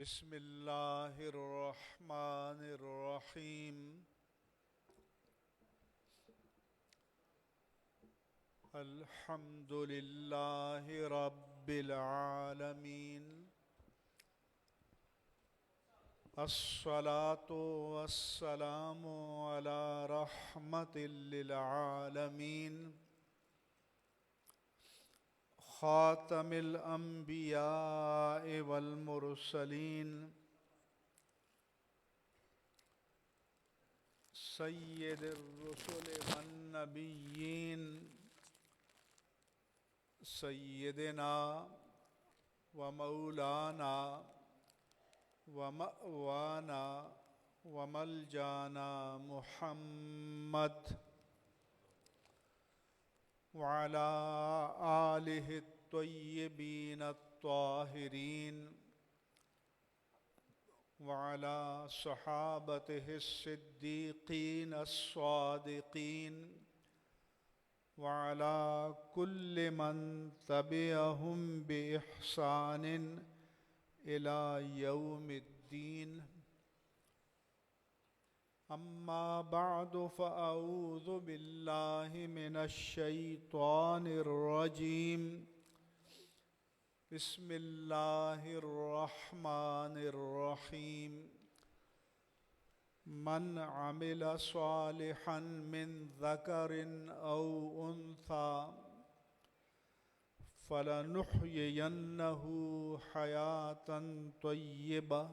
بسم اللہ الرحمن الرحیم الحمد للہ رب العالمین الصلاة والسلام علی رحمت للعالمین خاتم الانبیاء والمرسلین سید الرسل والنبیین سیدنا ومولانا ومأوانا وملجانا محمد وعلى آلہ الطیبین الطاہرین وعلى صحابته الصدیقین الصادقین وعلى كل من تبعهم بإحسان إلى يوم الدين أما بعد فأعوذ بالله من الشيطان الرجيم بسم الله الرحمن الرحيم من عمل صالحا من ذكر أو أنثى فلنحيينه حياة طيبة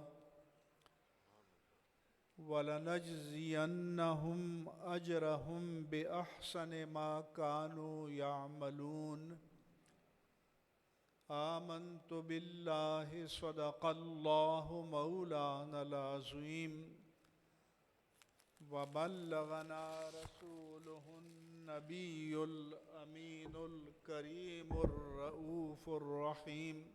ولنجزينهم أجرهم بأحسن ما كانوا يعملون آمنت بالله صدق الله مولانا العظيم وبلغنا رسوله النبي الأمين الكريم الرؤوف الرحيم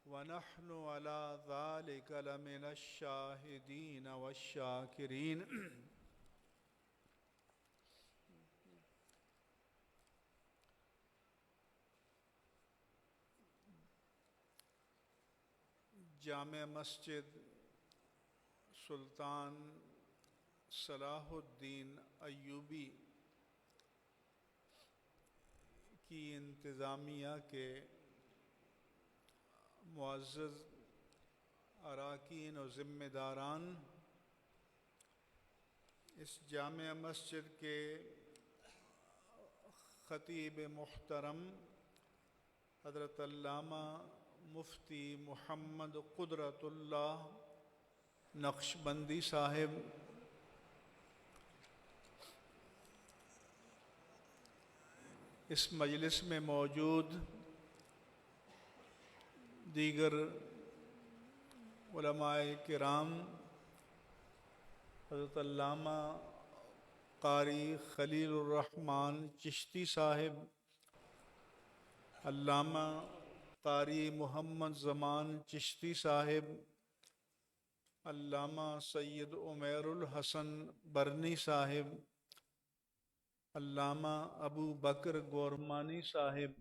ونحن على ذلك لمن الشاهدين والشاكرين جامع مسجد سلطان صلاح الدین ایوبی کی انتظامیہ کے معزز اراکین و ذمہ داران، اس جامع مسجد کے خطیب محترم حضرت علامہ مفتی محمد قدرت اللہ نقشبندی صاحب، اس مجلس میں موجود دیگر علماء کرام، حضرت علامہ قاری خلیل الرحمن چشتی صاحب، علامہ قاری محمد زمان چشتی صاحب، علامہ سید عمیر الحسن برنی صاحب، علامہ ابو بکر گورمانی صاحب،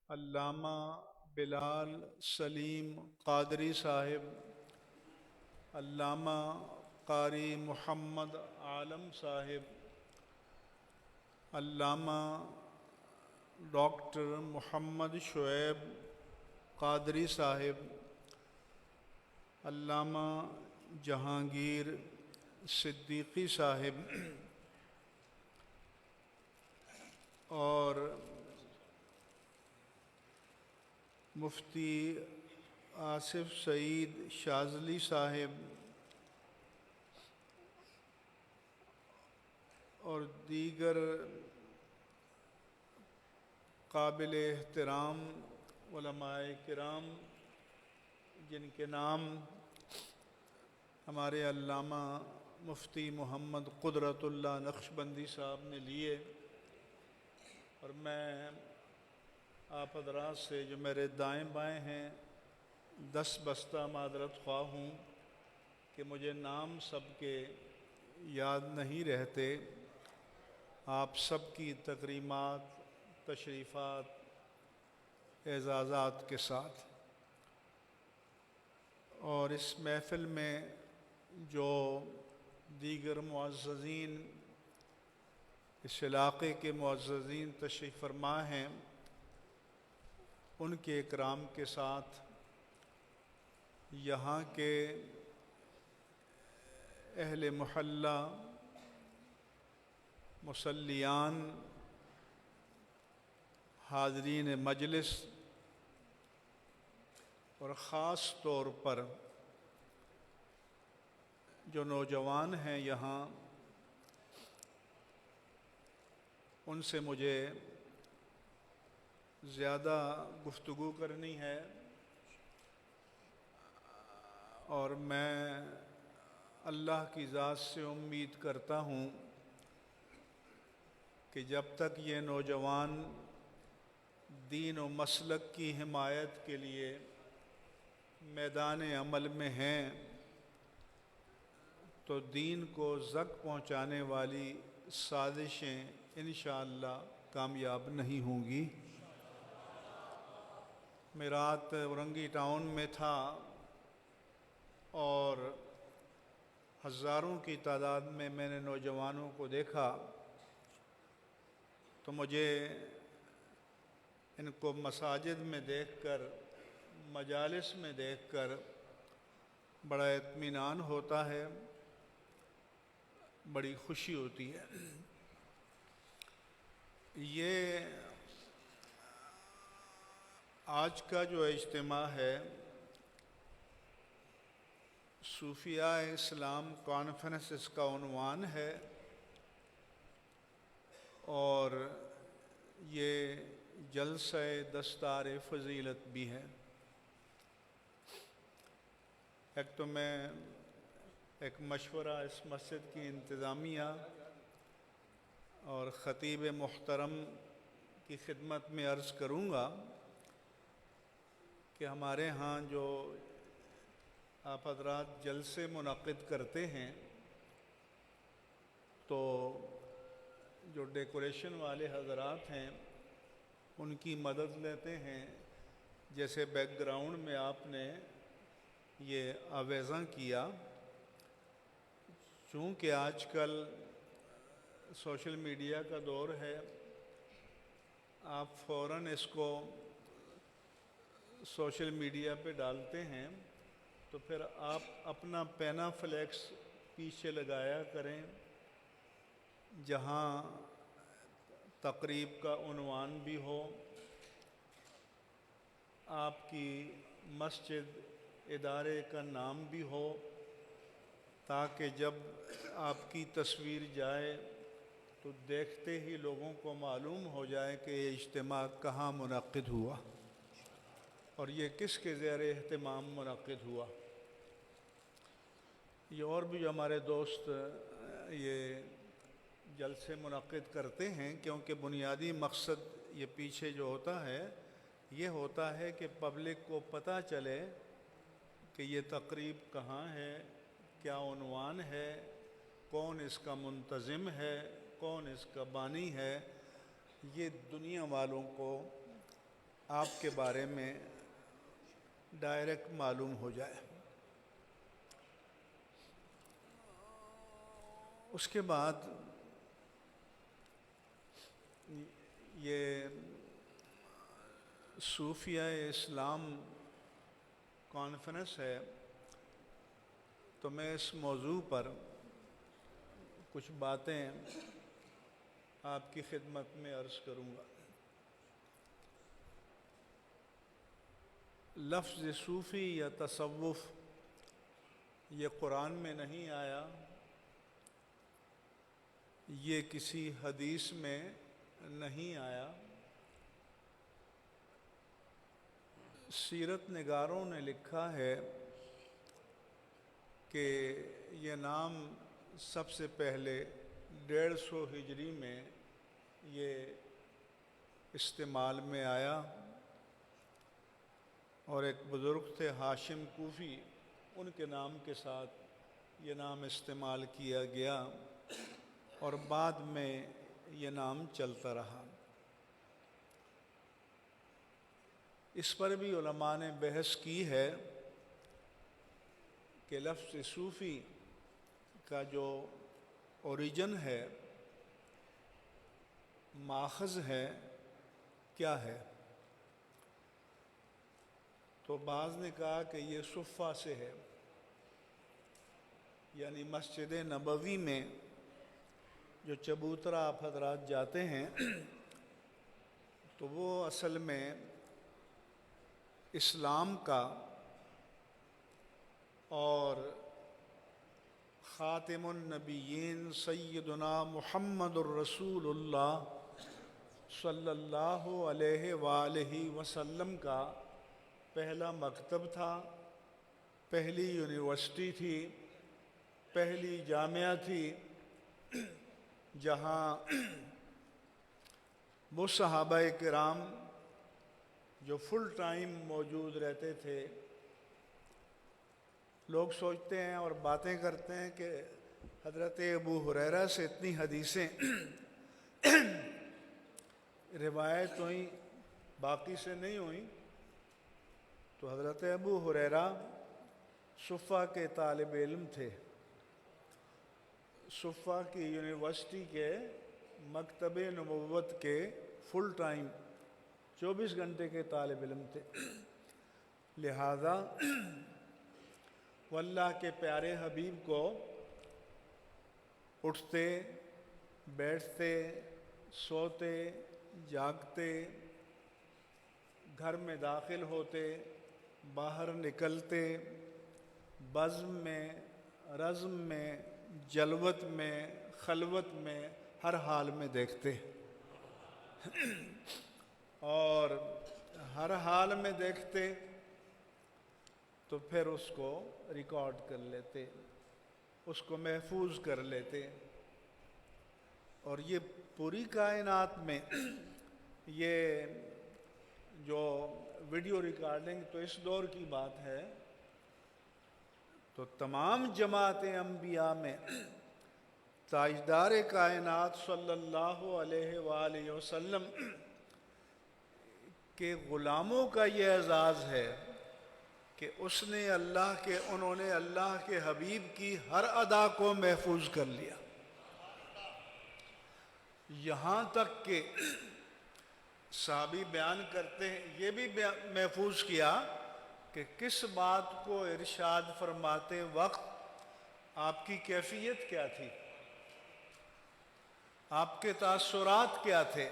علامہ بلال سلیم قادری صاحب، علامہ قاری محمد عالم صاحب، علامہ ڈاکٹر محمد شعیب قادری صاحب، علامہ جہانگیر صدیقی صاحب، اور مفتی آصف سعید شاذلی صاحب، اور دیگر قابل احترام علماء کرام جن کے نام ہمارے علامہ مفتی محمد قدرت اللہ نقشبندی صاحب نے لیے، اور میں آپ حضرات سے جو میرے دائیں بائیں ہیں دس بستہ معذرت خواہ ہوں کہ مجھے نام سب کے یاد نہیں رہتے. آپ سب کی تکریمات، تشریفات، اعزازات کے ساتھ اور اس محفل میں جو دیگر معززین اس علاقے کے معززین تشریف فرما ہیں، ان کے اکرام کے ساتھ یہاں کے اہل محلہ، مصلیان، حاضرین مجلس اور خاص طور پر جو نوجوان ہیں یہاں، ان سے مجھے زیادہ گفتگو کرنی ہے، اور میں اللہ کی ذات سے امید کرتا ہوں کہ جب تک یہ نوجوان دین و مسلک کی حمایت کے لیے میدان عمل میں ہیں تو دین کو زک پہنچانے والی سازشیں انشاءاللہ کامیاب نہیں ہوں گی۔ میں رات اورنگی ٹاؤن میں تھا اور ہزاروں کی تعداد میں نے نوجوانوں کو دیکھا، تو مجھے ان کو مساجد میں دیکھ کر، مجالس میں دیکھ کر بڑا اطمینان ہوتا ہے، بڑی خوشی ہوتی ہے۔ یہ آج کا جو اجتماع ہے، صوفیاء اسلام کانفرنس اس کا عنوان ہے، اور یہ جلسہ دستار فضیلت بھی ہے۔ ایک تو میں ایک مشورہ اس مسجد کی انتظامیہ اور خطیب محترم کی خدمت میں عرض کروں گا کہ ہمارے ہاں جو آپ حضرات جلسے منعقد کرتے ہیں تو جو ڈیکوریشن والے حضرات ہیں ان کی مدد لیتے ہیں، جیسے بیک گراؤنڈ میں آپ نے یہ آویزاں کیا۔ چونکہ آج کل سوشل میڈیا کا دور ہے، آپ فوراً اس کو سوشل میڈیا پہ ڈالتے ہیں، تو پھر آپ اپنا پینا فلیکس پیچھے لگایا کریں جہاں تقریب کا عنوان بھی ہو، آپ کی مسجد ادارے کا نام بھی ہو، تاکہ جب آپ کی تصویر جائے تو دیکھتے ہی لوگوں کو معلوم ہو جائے کہ یہ اجتماع کہاں منعقد ہوا اور یہ کس کے زیر اہتمام منعقد ہوا۔ یہ اور بھی جو ہمارے دوست یہ جلسے منعقد کرتے ہیں، کیونکہ بنیادی مقصد یہ پیچھے جو ہوتا ہے یہ ہوتا ہے کہ پبلک کو پتہ چلے کہ یہ تقریب کہاں ہے، کیا عنوان ہے، کون اس کا منتظم ہے، کون اس کا بانی ہے، یہ دنیا والوں کو آپ کے بارے میں ڈائریکٹ معلوم ہو جائے۔ اس کے بعد یہ صوفیاء اسلام کانفرنس ہے، تو میں اس موضوع پر کچھ باتیں آپ کی خدمت میں عرض کروں گا۔ لفظ صوفی یا تصوف یہ قرآن میں نہیں آیا، یہ کسی حدیث میں نہیں آیا، سیرت نگاروں نے لکھا ہے کہ یہ نام سب سے پہلے 150 ہجری میں یہ استعمال میں آیا، اور ایک بزرگ تھے ہاشم کوفی، ان کے نام کے ساتھ یہ نام استعمال کیا گیا اور بعد میں یہ نام چلتا رہا۔ اس پر بھی علماء نے بحث کی ہے کہ لفظ صوفی کا جو اوریجن ہے، ماخذ ہے، کیا ہے؟ تو بعض نے کہا کہ یہ صفہ سے ہے، یعنی مسجد نبوی میں جو چبوترا آپ حضرات جاتے ہیں تو وہ اصل میں اسلام کا اور خاتم النبیین سیدنا محمد الرسول اللہ صلی اللہ علیہ وآلہ وسلم کا پہلا مکتب تھا، پہلی یونیورسٹی تھی، پہلی جامعہ تھی، جہاں وہ صحابہ کرام جو فل ٹائم موجود رہتے تھے۔ لوگ سوچتے ہیں اور باتیں کرتے ہیں کہ حضرت ابو ہریرہ سے اتنی حدیثیں روایت ہوئیں، باقی سے نہیں ہوئیں، تو حضرت ابو ہریرہ صفہ کے طالب علم تھے، صفہ کی یونیورسٹی کے مکتب نبوت کے فل ٹائم 24 گھنٹے کے طالب علم تھے۔ لہذا وہ اللہ کے پیارے حبیب کو اٹھتے، بیٹھتے، سوتے، جاگتے، گھر میں داخل ہوتے، باہر نکلتے، بزم میں، رزم میں، جلوت میں، خلوت میں، ہر حال میں دیکھتے، اور ہر حال میں دیکھتے تو پھر اس کو ریکارڈ کر لیتے، اس کو محفوظ کر لیتے۔ اور یہ پوری کائنات میں یہ جو ویڈیو ریکارڈنگ تو اس دور کی بات ہے، تو تمام جماعت انبیاء میں تاجدار کائنات صلی اللہ علیہ وآلہ وسلم کے غلاموں کا یہ اعزاز ہے کہ انہوں نے اللہ کے حبیب کی ہر ادا کو محفوظ کر لیا، یہاں تک کہ صحابی بیان کرتے ہیں یہ بھی محفوظ کیا کہ کس بات کو ارشاد فرماتے وقت آپ کی کیفیت کیا تھی، آپ کے تاثرات کیا تھے،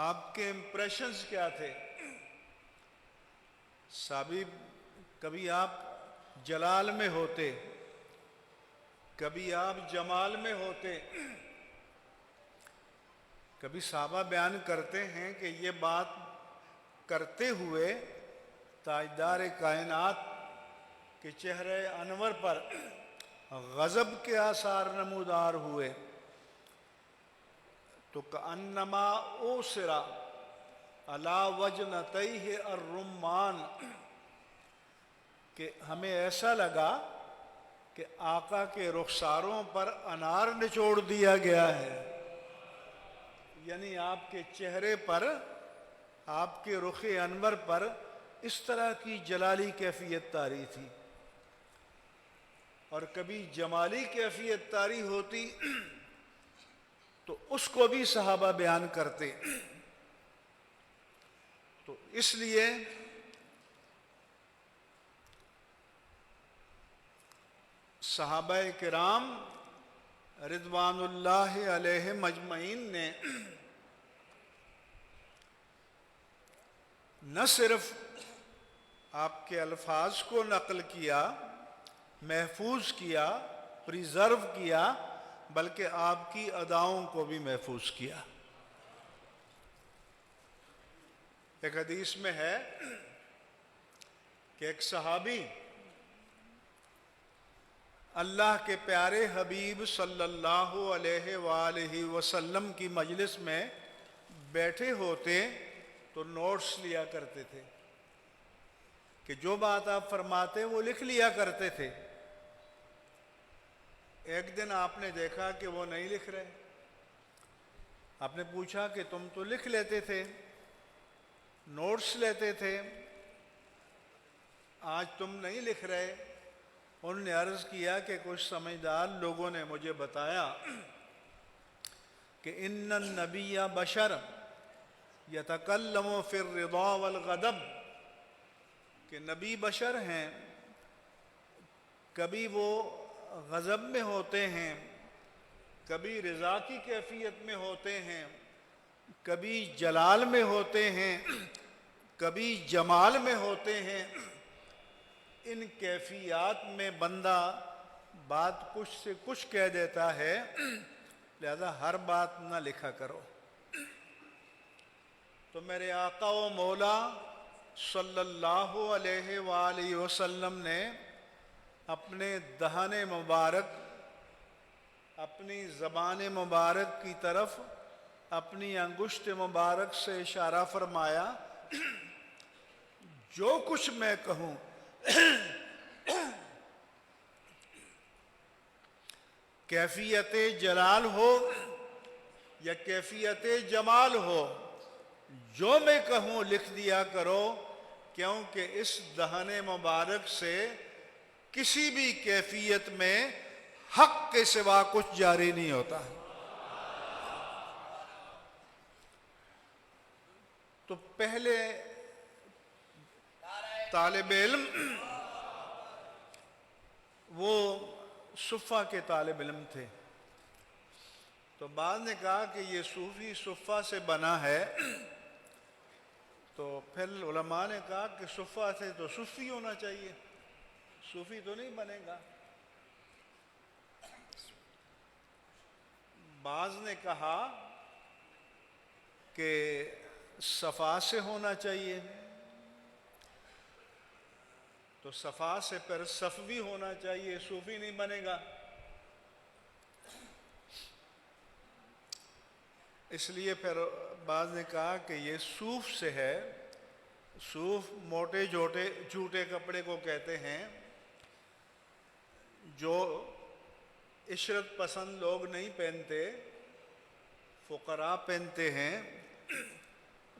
آپ کے امپریشنز کیا تھے۔ صحابی کبھی آپ جلال میں ہوتے، کبھی آپ جمال میں ہوتے، کبھی صحابہ بیان کرتے ہیں کہ یہ بات کرتے ہوئے تاجدار کائنات کے چہرے انور پر غضب کے آثار نمودار ہوئے تو کأنما اوسرا علی وجنتیہ الرمان، کہ ہمیں ایسا لگا کہ آقا کے رخساروں پر انار نچوڑ دیا گیا ہے، یعنی آپ کے چہرے پر، آپ کے رخ انور پر اس طرح کی جلالی کیفیت طاری تھی۔ اور کبھی جمالی کیفیت طاری ہوتی تو اس کو بھی صحابہ بیان کرتے۔ تو اس لیے صحابہ کرام رضوان اللہ علیہم اجمعین نے نہ صرف آپ کے الفاظ کو نقل کیا، محفوظ کیا، پریزرو کیا، بلکہ آپ کی اداؤں کو بھی محفوظ کیا۔ ایک حدیث میں ہے کہ ایک صحابی اللہ کے پیارے حبیب صلی اللہ علیہ وآلہ وسلم کی مجلس میں بیٹھے ہوتے تو نوٹس لیا کرتے تھے، کہ جو بات آپ فرماتے وہ لکھ لیا کرتے تھے۔ ایک دن آپ نے دیکھا کہ وہ نہیں لکھ رہے، آپ نے پوچھا کہ تم تو لکھ لیتے تھے، نوٹس لیتے تھے، آج تم نہیں لکھ رہے، انہوں نے عرض کیا کہ کچھ سمجھدار لوگوں نے مجھے بتایا کہ ان النبی بشر یتکلم فی الرضا والغضب، کہ نبی بشر ہیں، کبھی وہ غضب میں ہوتے ہیں، کبھی رضا کی کیفیت میں ہوتے ہیں، کبھی جلال میں ہوتے ہیں، کبھی جمال میں ہوتے ہیں۔ ان کیفیات میں بندہ بات کچھ سے کچھ کہہ دیتا ہے، لہذا ہر بات نہ لکھا کرو۔ تو میرے آقا و مولا صلی اللہ علیہ وآلہ وسلم نے اپنے دہن مبارک، اپنی زبان مبارک کی طرف اپنی انگشت مبارک سے اشارہ فرمایا، جو کچھ میں کہوں کیفیت جلال ہو یا کیفیت جمال ہو، جو میں کہوں لکھ دیا کرو، کیونکہ اس دہن مبارک سے کسی بھی کیفیت میں حق کے سوا کچھ جاری نہیں ہوتا۔ تو پہلے طالب علم وہ صفہ کے طالب علم تھے، تو بعض نے کہا کہ یہ صوفی صفہ سے بنا ہے، تو پھر علماء نے کہا کہ صفہ سے تو صوفی ہونا چاہیے، صوفی تو نہیں بنے گا۔ بعض نے کہا کہ صفا سے ہونا چاہیے، تو صفا سے پھر صفوی ہونا چاہیے، صوفی نہیں بنے گا۔ اس لیے پھر بعض نے کہا کہ یہ صوف سے ہے۔ صوف موٹے جھوٹے کپڑے کو کہتے ہیں جو عشرت پسند لوگ نہیں پہنتے، فقراء پہنتے ہیں۔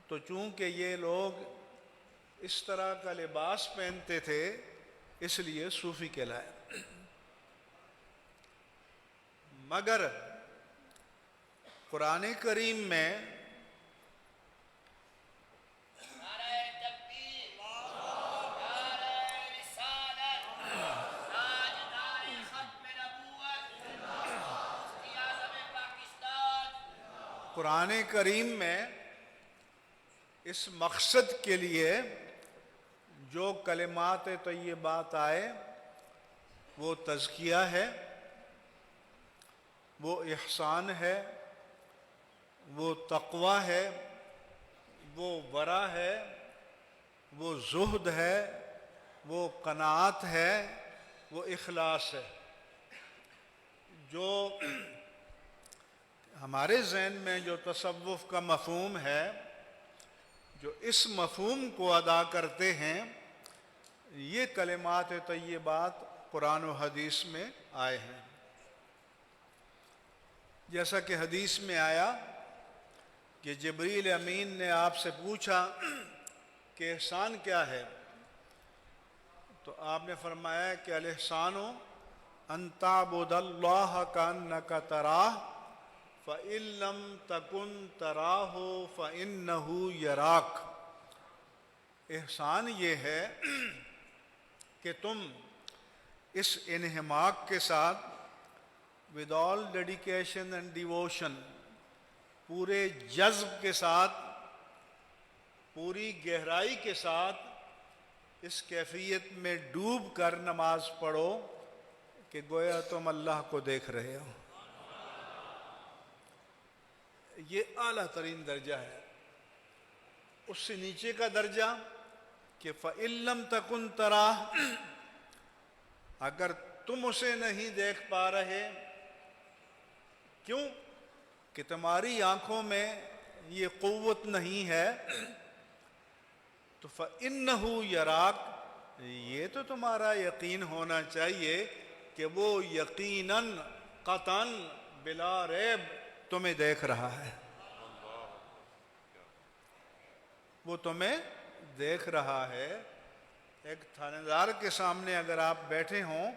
تو چونکہ یہ لوگ اس طرح کا لباس پہنتے تھے، اس لیے صوفی کہلائے۔ مگر قرآن کریم میں قرآن کریم میں اس مقصد کے لیے جو کلمات طیبات آئے، وہ تزکیہ ہے، وہ احسان ہے، وہ تقوی ہے، وہ ورع ہے، وہ زہد ہے، وہ قناعت ہے، وہ اخلاص ہے۔ جو ہمارے ذہن میں جو تصوف کا مفہوم ہے، جو اس مفہوم کو ادا کرتے ہیں، یہ کلمات طیبات قرآن و حدیث میں آئے ہیں۔ جیسا کہ حدیث میں آیا کہ جبریل امین نے آپ سے پوچھا کہ احسان کیا ہے، تو آپ نے فرمایا کہ الاحسان ان تعبد اللہ کأنک تراہ فإن لم تکن تراہ فإنہ یراک۔ احسان یہ ہے کہ تم اس انہماک کے ساتھ with all dedication and devotion، پورے جذب کے ساتھ، پوری گہرائی کے ساتھ اس کیفیت میں ڈوب کر نماز پڑھو کہ گویا تم اللہ کو دیکھ رہے ہو۔ یہ اعلیٰ ترین درجہ ہے۔ اس سے نیچے کا درجہ کہ فَإِن لَمْ تَكُنْ تَرَاهُ، اگر تم اسے نہیں دیکھ پا رہے، کیوں کہ تمہاری آنکھوں میں یہ قوت نہیں ہے، تو فَإِنَّهُ يَرَاكَ، یہ تو تمہارا یقین ہونا چاہیے کہ وہ یقیناً قطعاً بلا ریب تمہیں دیکھ رہا ہے، وہ تمہیں دیکھ رہا ہے۔ ایک تھانے دار کے سامنے اگر آپ بیٹھے ہوں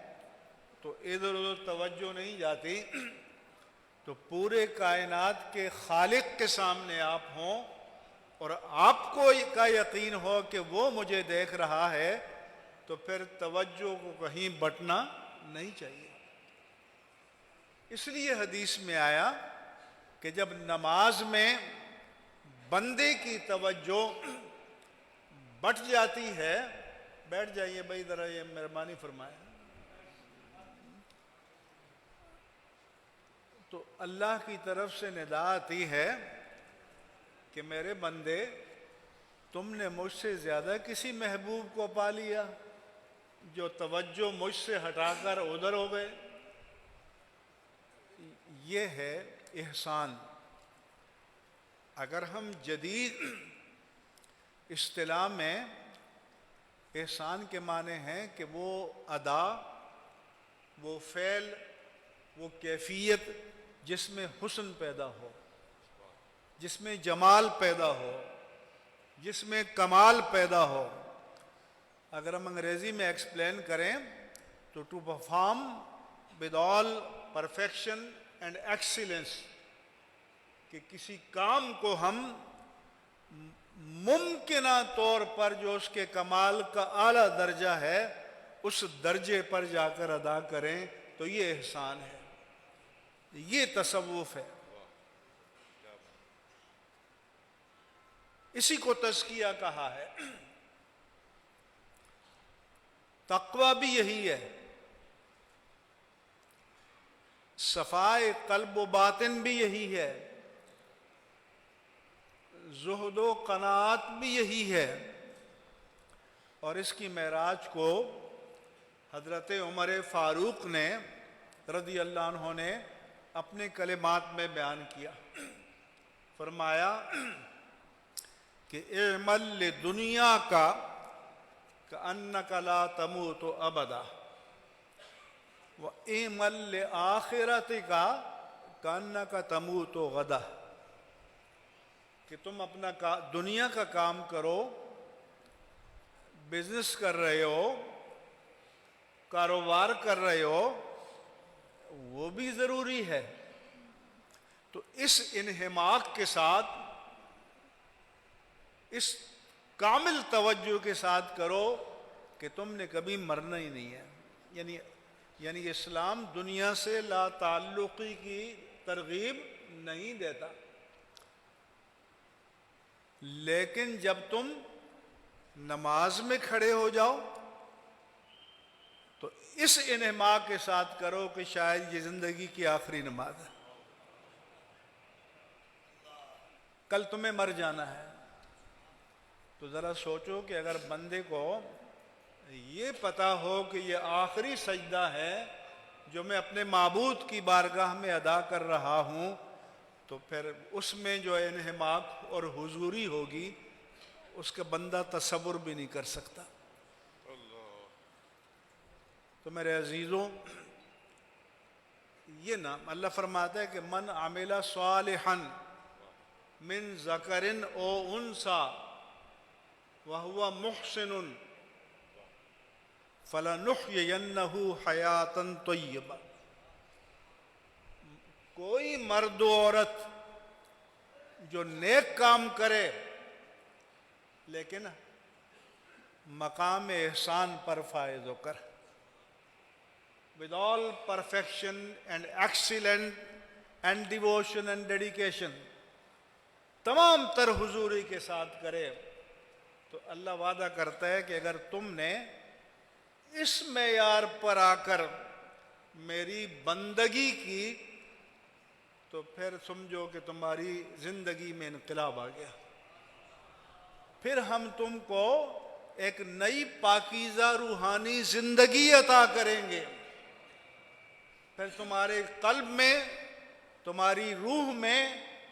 تو ادھر ادھر توجہ نہیں جاتی، تو پورے کائنات کے خالق کے سامنے آپ ہوں اور آپ کو کا یقین ہو کہ وہ مجھے دیکھ رہا ہے، تو پھر توجہ کو کہیں بٹنا نہیں چاہیے۔ اس لیے حدیث میں آیا کہ جب نماز میں بندے کی توجہ بٹ جاتی ہے، بیٹھ جائیے بھائی ذرا، یہ مہربانی فرمائیں، تو اللہ کی طرف سے ندا آتی ہے کہ میرے بندے، تم نے مجھ سے زیادہ کسی محبوب کو پا لیا جو توجہ مجھ سے ہٹا کر ادھر ہو گئے۔ یہ ہے احسان۔ اگر ہم جدید اصطلاح میں احسان کے معنی ہیں کہ وہ ادا، وہ فعل، وہ کیفیت جس میں حسن پیدا ہو، جس میں جمال پیدا ہو، جس میں کمال پیدا ہو۔ اگر ہم انگریزی میں ایکسپلین کریں تو to perform with all perfection and excellence, کہ کسی کام کو ہم ممکنہ طور پر جو اس کے کمال کا اعلیٰ درجہ ہے اس درجے پر جا کر ادا کریں، تو یہ احسان ہے، یہ تصوف ہے۔ اسی کو تزکیہ کہا ہے۔ تقوی بھی یہی ہے، صفائے قلب و باطن بھی یہی ہے، زہد و قناعت بھی یہی ہے۔ اور اس کی معراج کو حضرت عمر فاروق نے رضی اللہ عنہ نے اپنے کلمات میں بیان کیا، فرمایا کہ اعمل لدنیا کا کأنک لا تموت ابدا واعمل لآخرتک کأنک تموت غدا، کہ تم اپنا دنیا کا کام کرو، بزنس کر رہے ہو، کاروبار کر رہے ہو، وہ بھی ضروری ہے، تو اس انہماک کے ساتھ، اس کامل توجہ کے ساتھ کرو کہ تم نے کبھی مرنا ہی نہیں ہے۔ یعنی اسلام دنیا سے لا تعلقی کی ترغیب نہیں دیتا، لیکن جب تم نماز میں کھڑے ہو جاؤ تو اس انہماک کے ساتھ کرو کہ شاید یہ زندگی کی آخری نماز ہے، کل تمہیں مر جانا ہے۔ تو ذرا سوچو کہ اگر بندے کو یہ پتا ہو کہ یہ آخری سجدہ ہے جو میں اپنے معبود کی بارگاہ میں ادا کر رہا ہوں، تو پھر اس میں جو انہماک اور حضوری ہوگی اس کا بندہ تصور بھی نہیں کر سکتا۔ تو میرے عزیزوں، یہ نام اللہ فرماتا ہے کہ من عمل صالحا من ذکر او انثی وہو محسن فلنحیینہ حیاتا طیبہ، کوئی مرد و عورت جو نیک کام کرے لیکن مقام احسان پر فائز ہو کر، with all perfection and excellence and devotion and dedication، تمام تر حضوری کے ساتھ کرے، تو اللہ وعدہ کرتا ہے کہ اگر تم نے اس معیار پر آ کر میری بندگی کی تو پھر سمجھو کہ تمہاری زندگی میں انقلاب آ گیا، پھر ہم تم کو ایک نئی پاکیزہ روحانی زندگی عطا کریں گے، پھر تمہارے قلب میں، تمہاری روح میں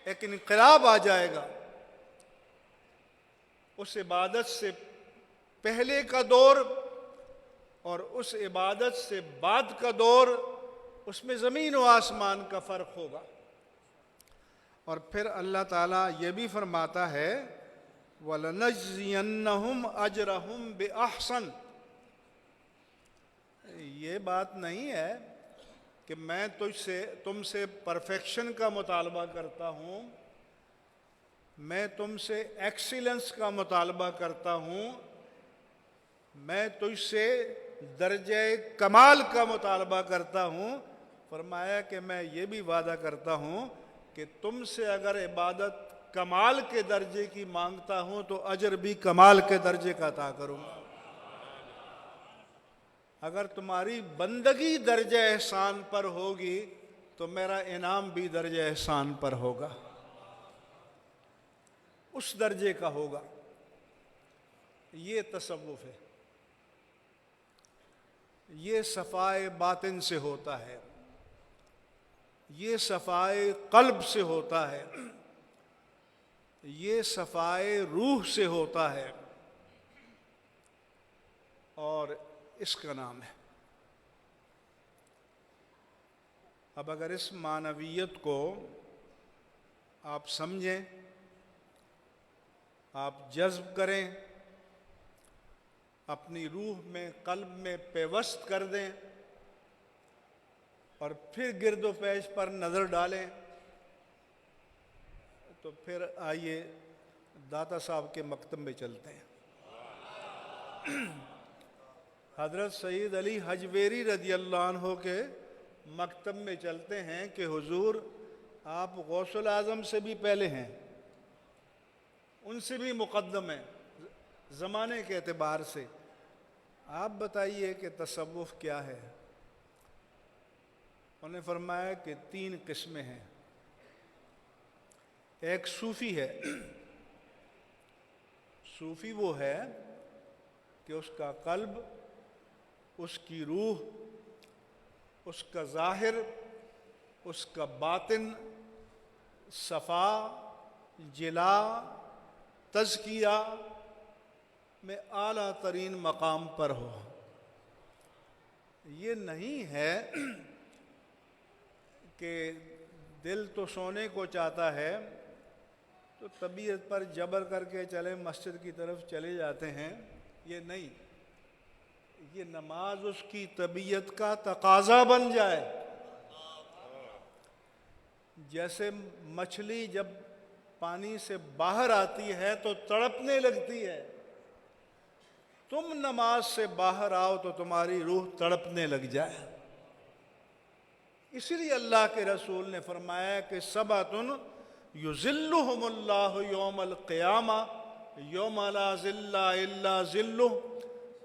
ایک انقلاب آ جائے گا۔ اس عبادت سے پہلے کا دور اور اس عبادت سے بعد کا دور، اس میں زمین و آسمان کا فرق ہوگا۔ اور پھر اللہ تعالیٰ یہ بھی فرماتا ہے وَلَنَجْزِيَنَّهُمْ أَجْرَهُمْ بِأَحْسَنِ، یہ بات نہیں ہے کہ میں تم سے پرفیکشن کا مطالبہ کرتا ہوں، میں تم سے ایکسیلنس کا مطالبہ کرتا ہوں، میں تجھ سے درجہ کمال کا مطالبہ کرتا ہوں۔ فرمایا کہ میں یہ بھی وعدہ کرتا ہوں کہ تم سے اگر عبادت کمال کے درجے کی مانگتا ہوں تو اجر بھی کمال کے درجے کا عطا کروں گا۔ اگر تمہاری بندگی درجہ احسان پر ہوگی تو میرا انعام بھی درجہ احسان پر ہوگا، اس درجے کا ہوگا۔ یہ تصوف ہے، یہ صفائے باطن سے ہوتا ہے، یہ صفائے قلب سے ہوتا ہے، یہ صفائے روح سے ہوتا ہے، اور اس کا نام ہے۔ اب اگر اس معنویت کو آپ سمجھیں، آپ جذب کریں، اپنی روح میں قلب میں پیوست کر دیں، اور پھر گرد و پیش پر نظر ڈالیں، تو پھر آئیے داتا صاحب کے مکتب میں چلتے ہیں۔ حضرت سید علی حجویری رضی اللہ عنہ کے مکتب میں چلتے ہیں کہ حضور آپ غوث الاعظم سے بھی پہلے ہیں، ان سے بھی مقدم ہیں زمانے کے اعتبار سے، آپ بتائیے کہ تصوف کیا ہے؟ انہوں نے فرمایا کہ 3 قسمیں ہیں۔ ایک صوفی ہے، صوفی وہ ہے کہ اس کا قلب، اس کی روح، اس کا ظاہر، اس کا باطن صفا، جلا، تزکیہ میں اعلیٰ ترین مقام پر ہو۔ یہ نہیں ہے کہ دل تو سونے کو چاہتا ہے تو طبیعت پر جبر کر کے چلے مسجد کی طرف چلے جاتے ہیں، یہ نہیں۔ یہ نماز اس کی طبیعت کا تقاضا بن جائے۔ جیسے مچھلی جب پانی سے باہر آتی ہے تو تڑپنے لگتی ہے، تم نماز سے باہر آؤ تو تمہاری روح تڑپنے لگ جائے۔ اسی لیے اللہ کے رسول نے فرمایا کہ سبعۃ یظلھم اللہ یوم القیامہ یوم لا ظل الا ظلہ۔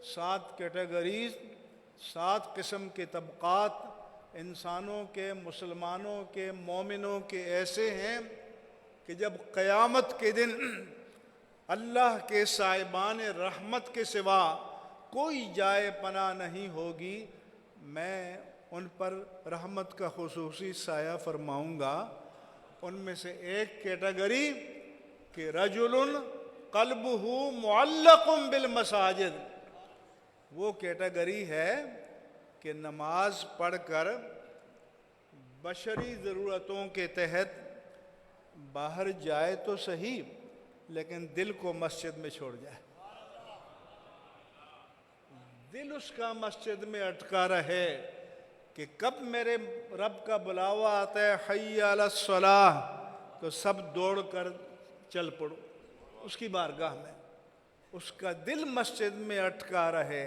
7 کیٹیگریز، 7 قسم کے طبقات انسانوں کے، مسلمانوں کے، مومنوں کے ایسے ہیں کہ جب قیامت کے دن اللہ کے صاحبان رحمت کے سوا کوئی جائے پناہ نہیں ہوگی، میں ان پر رحمت کا خصوصی سایہ فرماؤں گا۔ ان میں سے ایک کیٹیگری کہ رجل قلبہ معلق بالمساجد، وہ کیٹیگری ہے کہ نماز پڑھ کر بشری ضرورتوں کے تحت باہر جائے تو صحیح، لیکن دل کو مسجد میں چھوڑ جائے، دل اس کا مسجد میں اٹکا رہے کہ کب میرے رب کا بلاوا آتا ہے حی علی الصلاۃ تو سب دوڑ کر چل پڑو اس کی بارگاہ میں، اس کا دل مسجد میں اٹکا رہے۔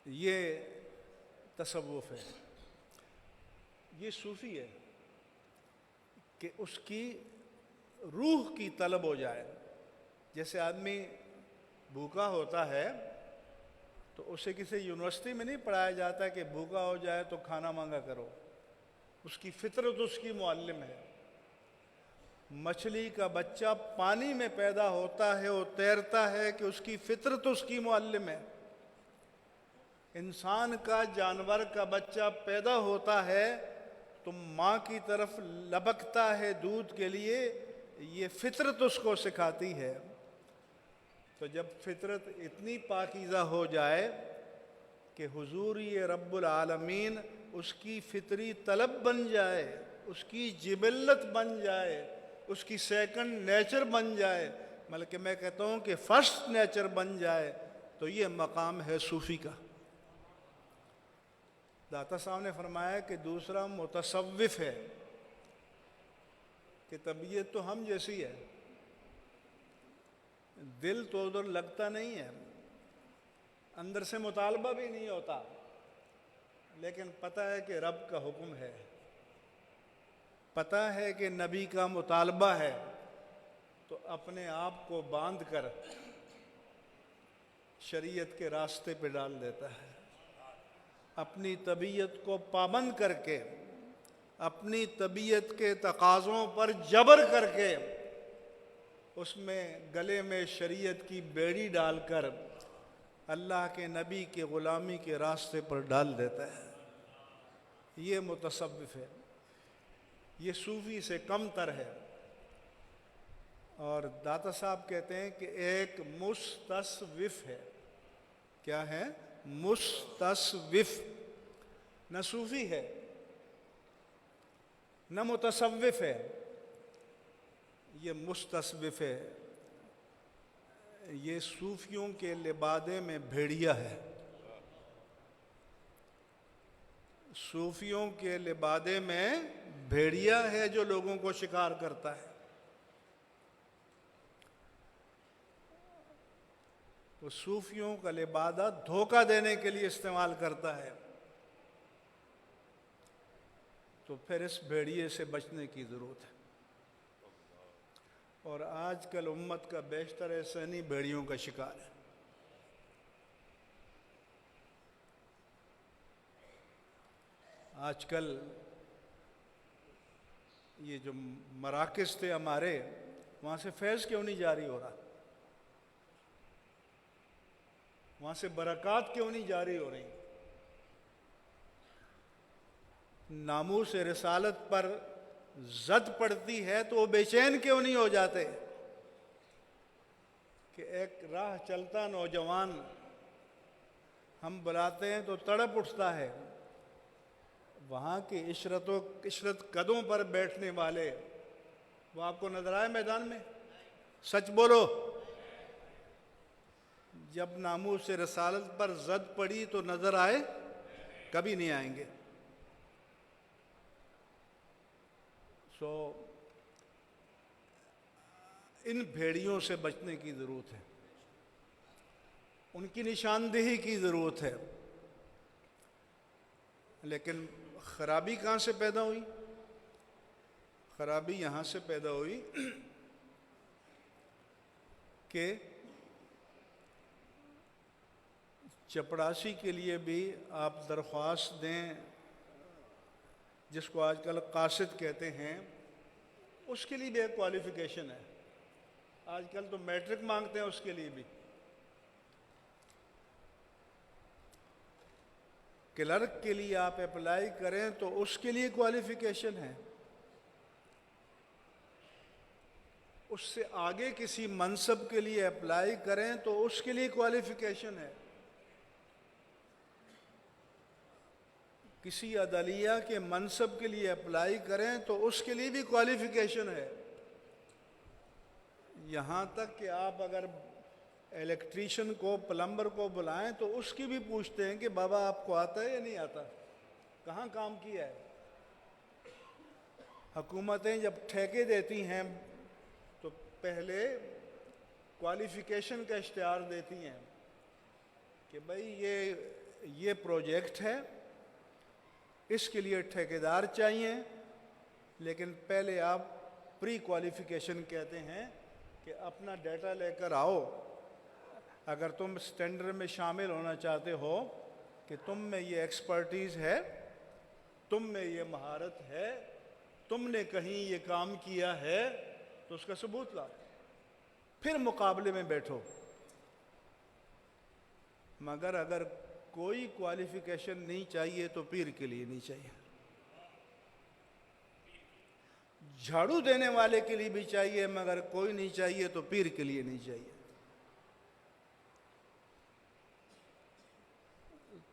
یہ تصوف ہے، یہ صوفی ہے کہ اس کی روح کی طلب ہو جائے۔ جیسے آدمی بھوکا ہوتا ہے تو اسے کسی یونیورسٹی میں نہیں پڑھایا جاتا کہ بھوکا ہو جائے تو کھانا مانگا کرو، اس کی فطرت اس کی معلم ہے۔ مچھلی کا بچہ پانی میں پیدا ہوتا ہے، وہ تیرتا ہے کہ اس کی فطرت اس کی معلم ہے۔ انسان کا، جانور کا بچہ پیدا ہوتا ہے تو ماں کی طرف لبکتا ہے دودھ کے لیے، یہ فطرت اس کو سکھاتی ہے۔ تو جب فطرت اتنی پاکیزہ ہو جائے کہ حضور یہ رب العالمین اس کی فطری طلب بن جائے، اس کی جبلت بن جائے، اس کی سیکنڈ نیچر بن جائے، بلکہ میں کہتا ہوں کہ فرسٹ نیچر بن جائے، تو یہ مقام ہے صوفی کا۔ داتا صاحب نے فرمایا کہ دوسرا متصوف ہے کہ طبیعت تو ہم جیسی ہے، دل تو ادھر لگتا نہیں ہے، اندر سے مطالبہ بھی نہیں ہوتا، لیکن پتہ ہے کہ رب کا حکم ہے، پتہ ہے کہ نبی کا مطالبہ ہے، تو اپنے آپ کو باندھ کر شریعت کے راستے پہ ڈال دیتا ہے، اپنی طبیعت کو پابند کر کے، اپنی طبیعت کے تقاضوں پر جبر کر کے، اس میں گلے میں شریعت کی بیڑی ڈال کر اللہ کے نبی کے غلامی کے راستے پر ڈال دیتا ہے۔ یہ متصوف ہے، یہ صوفی سے کم تر ہے۔ اور داتا صاحب کہتے ہیں کہ ایک مستصوف ہے۔ کیا ہے؟ مستصوف، نہ صوفی ہے نہ متصوف ہے، یہ مستصوف ہے، یہ صوفیوں کے لبادے میں بھیڑیا ہے، صوفیوں کے لبادے میں بھیڑیا ہے جو لوگوں کو شکار کرتا ہے۔ وہ صوفیوں کا لبادہ دھوکہ دینے کے لیے استعمال کرتا ہے، تو پھر اس بھیڑیے سے بچنے کی ضرورت ہے۔ اور آج کل امت کا بیشتر ایسا نہیں بھیڑیوں کا شکار ہے۔ آج کل یہ جو مراکز تھے ہمارے، وہاں سے فیض کیوں نہیں جاری ہو رہا؟ وہاں سے برکات کیوں نہیں جاری ہو رہی؟ ناموس رسالت پر زد پڑتی ہے تو وہ بے چین کیوں نہیں ہو جاتے کہ ایک راہ چلتا نوجوان ہم بلاتے ہیں تو تڑپ اٹھتا ہے، وہاں کی عشرت قدوں پر بیٹھنے والے وہ آپ کو نظر آئے میدان میں؟ سچ بولو، جب ناموس رسالت پر زد پڑی تو نظر آئے؟ کبھی نہیں آئیں گے۔ ان بھیڑیوں سے بچنے کی ضرورت ہے، ان کی نشاندہی کی ضرورت ہے۔ لیکن خرابی کہاں سے پیدا ہوئی؟ خرابی یہاں سے پیدا ہوئی کہ چپڑاسی کے لیے بھی آپ درخواست دیں، جس کو آج کل قاصد کہتے ہیں، اس کے لیے بھی ایک کوالیفیکیشن ہے۔ آج کل تو میٹرک مانگتے ہیں اس کے لیے بھی۔ کلرک کے لیے آپ اپلائی کریں تو اس کے لیے کوالیفیکیشن ہے۔ اس سے آگے کسی منصب کے لیے اپلائی کریں تو اس کے لیے کوالیفیکیشن ہے۔ کسی عدلیہ کے منصب کے لیے اپلائی کریں تو اس کے لیے بھی کوالیفیکیشن ہے۔ یہاں تک کہ آپ اگر الیکٹریشین کو، پلمبر کو بلائیں تو اس کی بھی پوچھتے ہیں کہ بابا آپ کو آتا ہے یا نہیں آتا، کہاں کام کیا ہے۔ حکومتیں جب ٹھیکے دیتی ہیں تو پہلے کوالیفیکیشن کا اشتہار دیتی ہیں کہ بھئی یہ پروجیکٹ ہے، اس کے لیے ٹھیکیدار چاہیے، لیکن پہلے آپ پری کوالیفیکیشن کہتے ہیں کہ اپنا ڈیٹا لے کر آؤ۔ اگر تم اس ٹینڈر میں شامل ہونا چاہتے ہو کہ تم میں یہ ایکسپرٹیز ہے، تم میں یہ مہارت ہے، تم نے کہیں یہ کام کیا ہے، تو اس کا ثبوت لاؤ، پھر مقابلے میں بیٹھو۔ مگر اگر کوئی کوالیفیکیشن نہیں چاہیے تو پیر کے لیے نہیں چاہیے، جھاڑو دینے والے کے لیے بھی چاہیے، مگر کوئی نہیں چاہیے تو پیر کے لیے نہیں چاہیے۔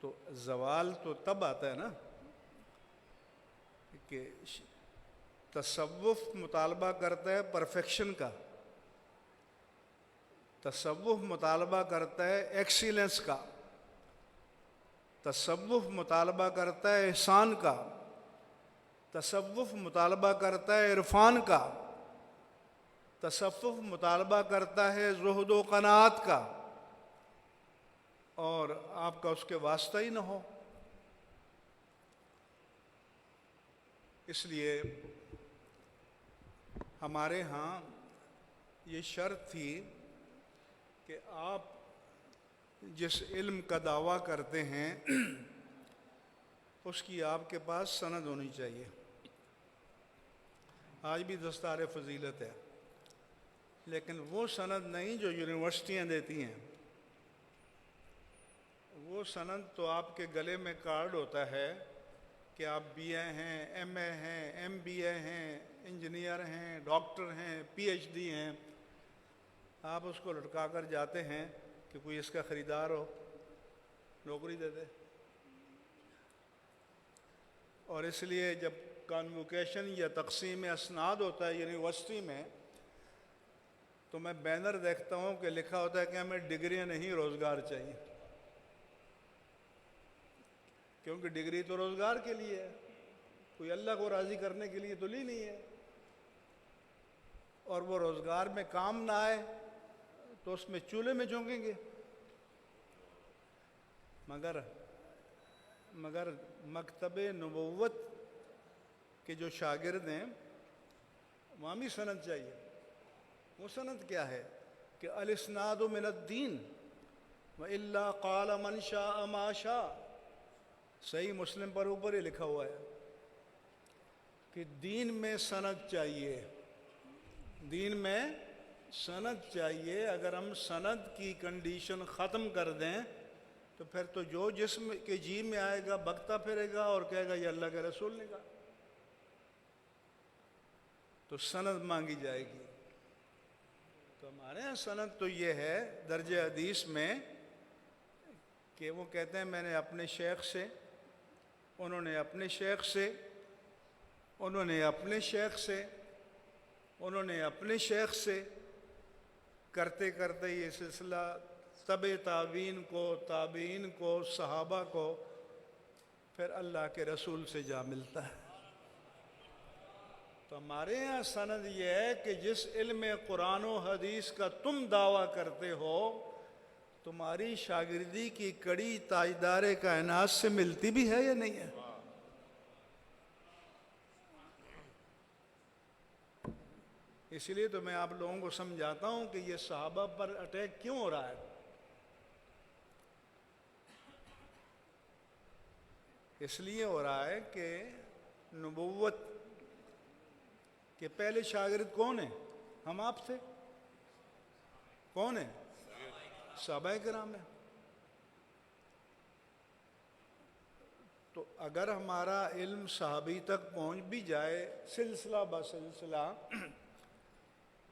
تو زوال تو تب آتا ہے نا کہ تصوف مطالبہ کرتا ہے پرفیکشن کا، تصوف مطالبہ کرتا ہے ایکسیلنس کا، تصوف مطالبہ کرتا ہے احسان کا، تصوف مطالبہ کرتا ہے عرفان کا، تصوف مطالبہ کرتا ہے زہد و قناعت کا، اور آپ کا اس کے واسطہ ہی نہ ہو۔ اس لیے ہمارے ہاں یہ شرط تھی کہ آپ جس علم کا دعویٰ کرتے ہیں اس کی آپ کے پاس سند ہونی چاہیے۔ آج بھی دستار فضیلت ہے، لیکن وہ سند نہیں جو یونیورسٹیاں دیتی ہیں۔ وہ سند تو آپ کے گلے میں کارڈ ہوتا ہے کہ آپ بی اے ہیں، ایم اے ہیں، ایم بی اے ہیں، انجینئر ہیں، ڈاکٹر ہیں، پی ایچ ڈی ہیں۔ آپ اس کو لٹکا کر جاتے ہیں کہ کوئی اس کا خریدار ہو، نوکری دے دے۔ اور اس لیے جب کانووکیشن یا تقسیم اسناد ہوتا ہے یونیورسٹی میں، تو میں بینر دیکھتا ہوں کہ لکھا ہوتا ہے کہ ہمیں ڈگریاں نہیں، روزگار چاہیے۔ کیونکہ ڈگری تو روزگار کے لیے ہے، کوئی اللہ کو راضی کرنے کے لیے تو لی نہیں ہے۔ اور وہ روزگار میں کام نہ آئے تو اس میں چولہے میں جھونکیں گے۔ مگر مکتب نبوت کے جو شاگرد ہیں وہاں بھی سند چاہیے۔ وہ سند کیا ہے کہ الاسناد من الدین وَإِلَّا قَالَ مَنْ شَاءَ مَا شَاءَ۔ صحیح مسلم پر اوپر ہی لکھا ہوا ہے کہ دین میں سند چاہیے، دین میں سند چاہیے۔ اگر ہم سند کی کنڈیشن ختم کر دیں تو پھر تو جو جسم کے جی میں آئے گا بکتا پھرے گا اور کہے گا یہ اللہ کے رسول نے کہا۔ تو سند مانگی جائے گی۔ تو ہمارے یہاں سند تو یہ ہے درجہ حدیث میں کہ وہ کہتے ہیں میں نے اپنے شیخ سے، انہوں نے اپنے شیخ سے، انہوں نے اپنے شیخ سے، انہوں نے اپنے شیخ سے، کرتے کرتے یہ سلسلہ تبع تابعین کو، تابعین کو، صحابہ کو، پھر اللہ کے رسول سے جا ملتا ہے۔ تو ہمارے یہاں سند یہ ہے کہ جس علم قرآن و حدیث کا تم دعویٰ کرتے ہو، تمہاری شاگردی کی کڑی تاجدار کائنات سے ملتی بھی ہے یا نہیں ہے؟ اس لیے تو میں آپ لوگوں کو سمجھاتا ہوں کہ یہ صحابہ پر اٹیک کیوں ہو رہا ہے۔ اس لیے ہو رہا ہے کہ نبوت کے پہلے شاگرد کون ہیں؟ ہم آپ تھے۔ کون ہیں؟ صحابہ کرام ہیں۔ تو اگر ہمارا علم صحابی تک پہنچ بھی جائے سلسلہ بسلسلہ،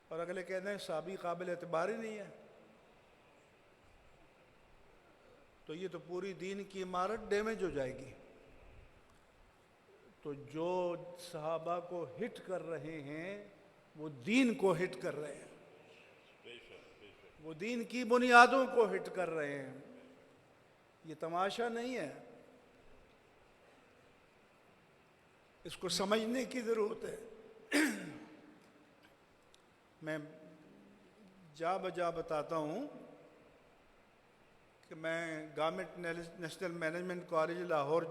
اور اگلے کہتے ہیں صحابی قابل اعتبار ہی نہیں ہے، تو یہ تو پوری دین کی عمارت ڈیمیج ہو جائے گی۔ تو جو صحابہ کو ہٹ کر رہے ہیں وہ دین کو ہٹ کر رہے ہیں، وہ دین کی بنیادوں کو ہٹ کر رہے ہیں۔ یہ تماشا نہیں ہے، اس کو سمجھنے کی ضرورت ہے۔ میں جا بجا بتاتا ہوں کہ میں government national management college Lahore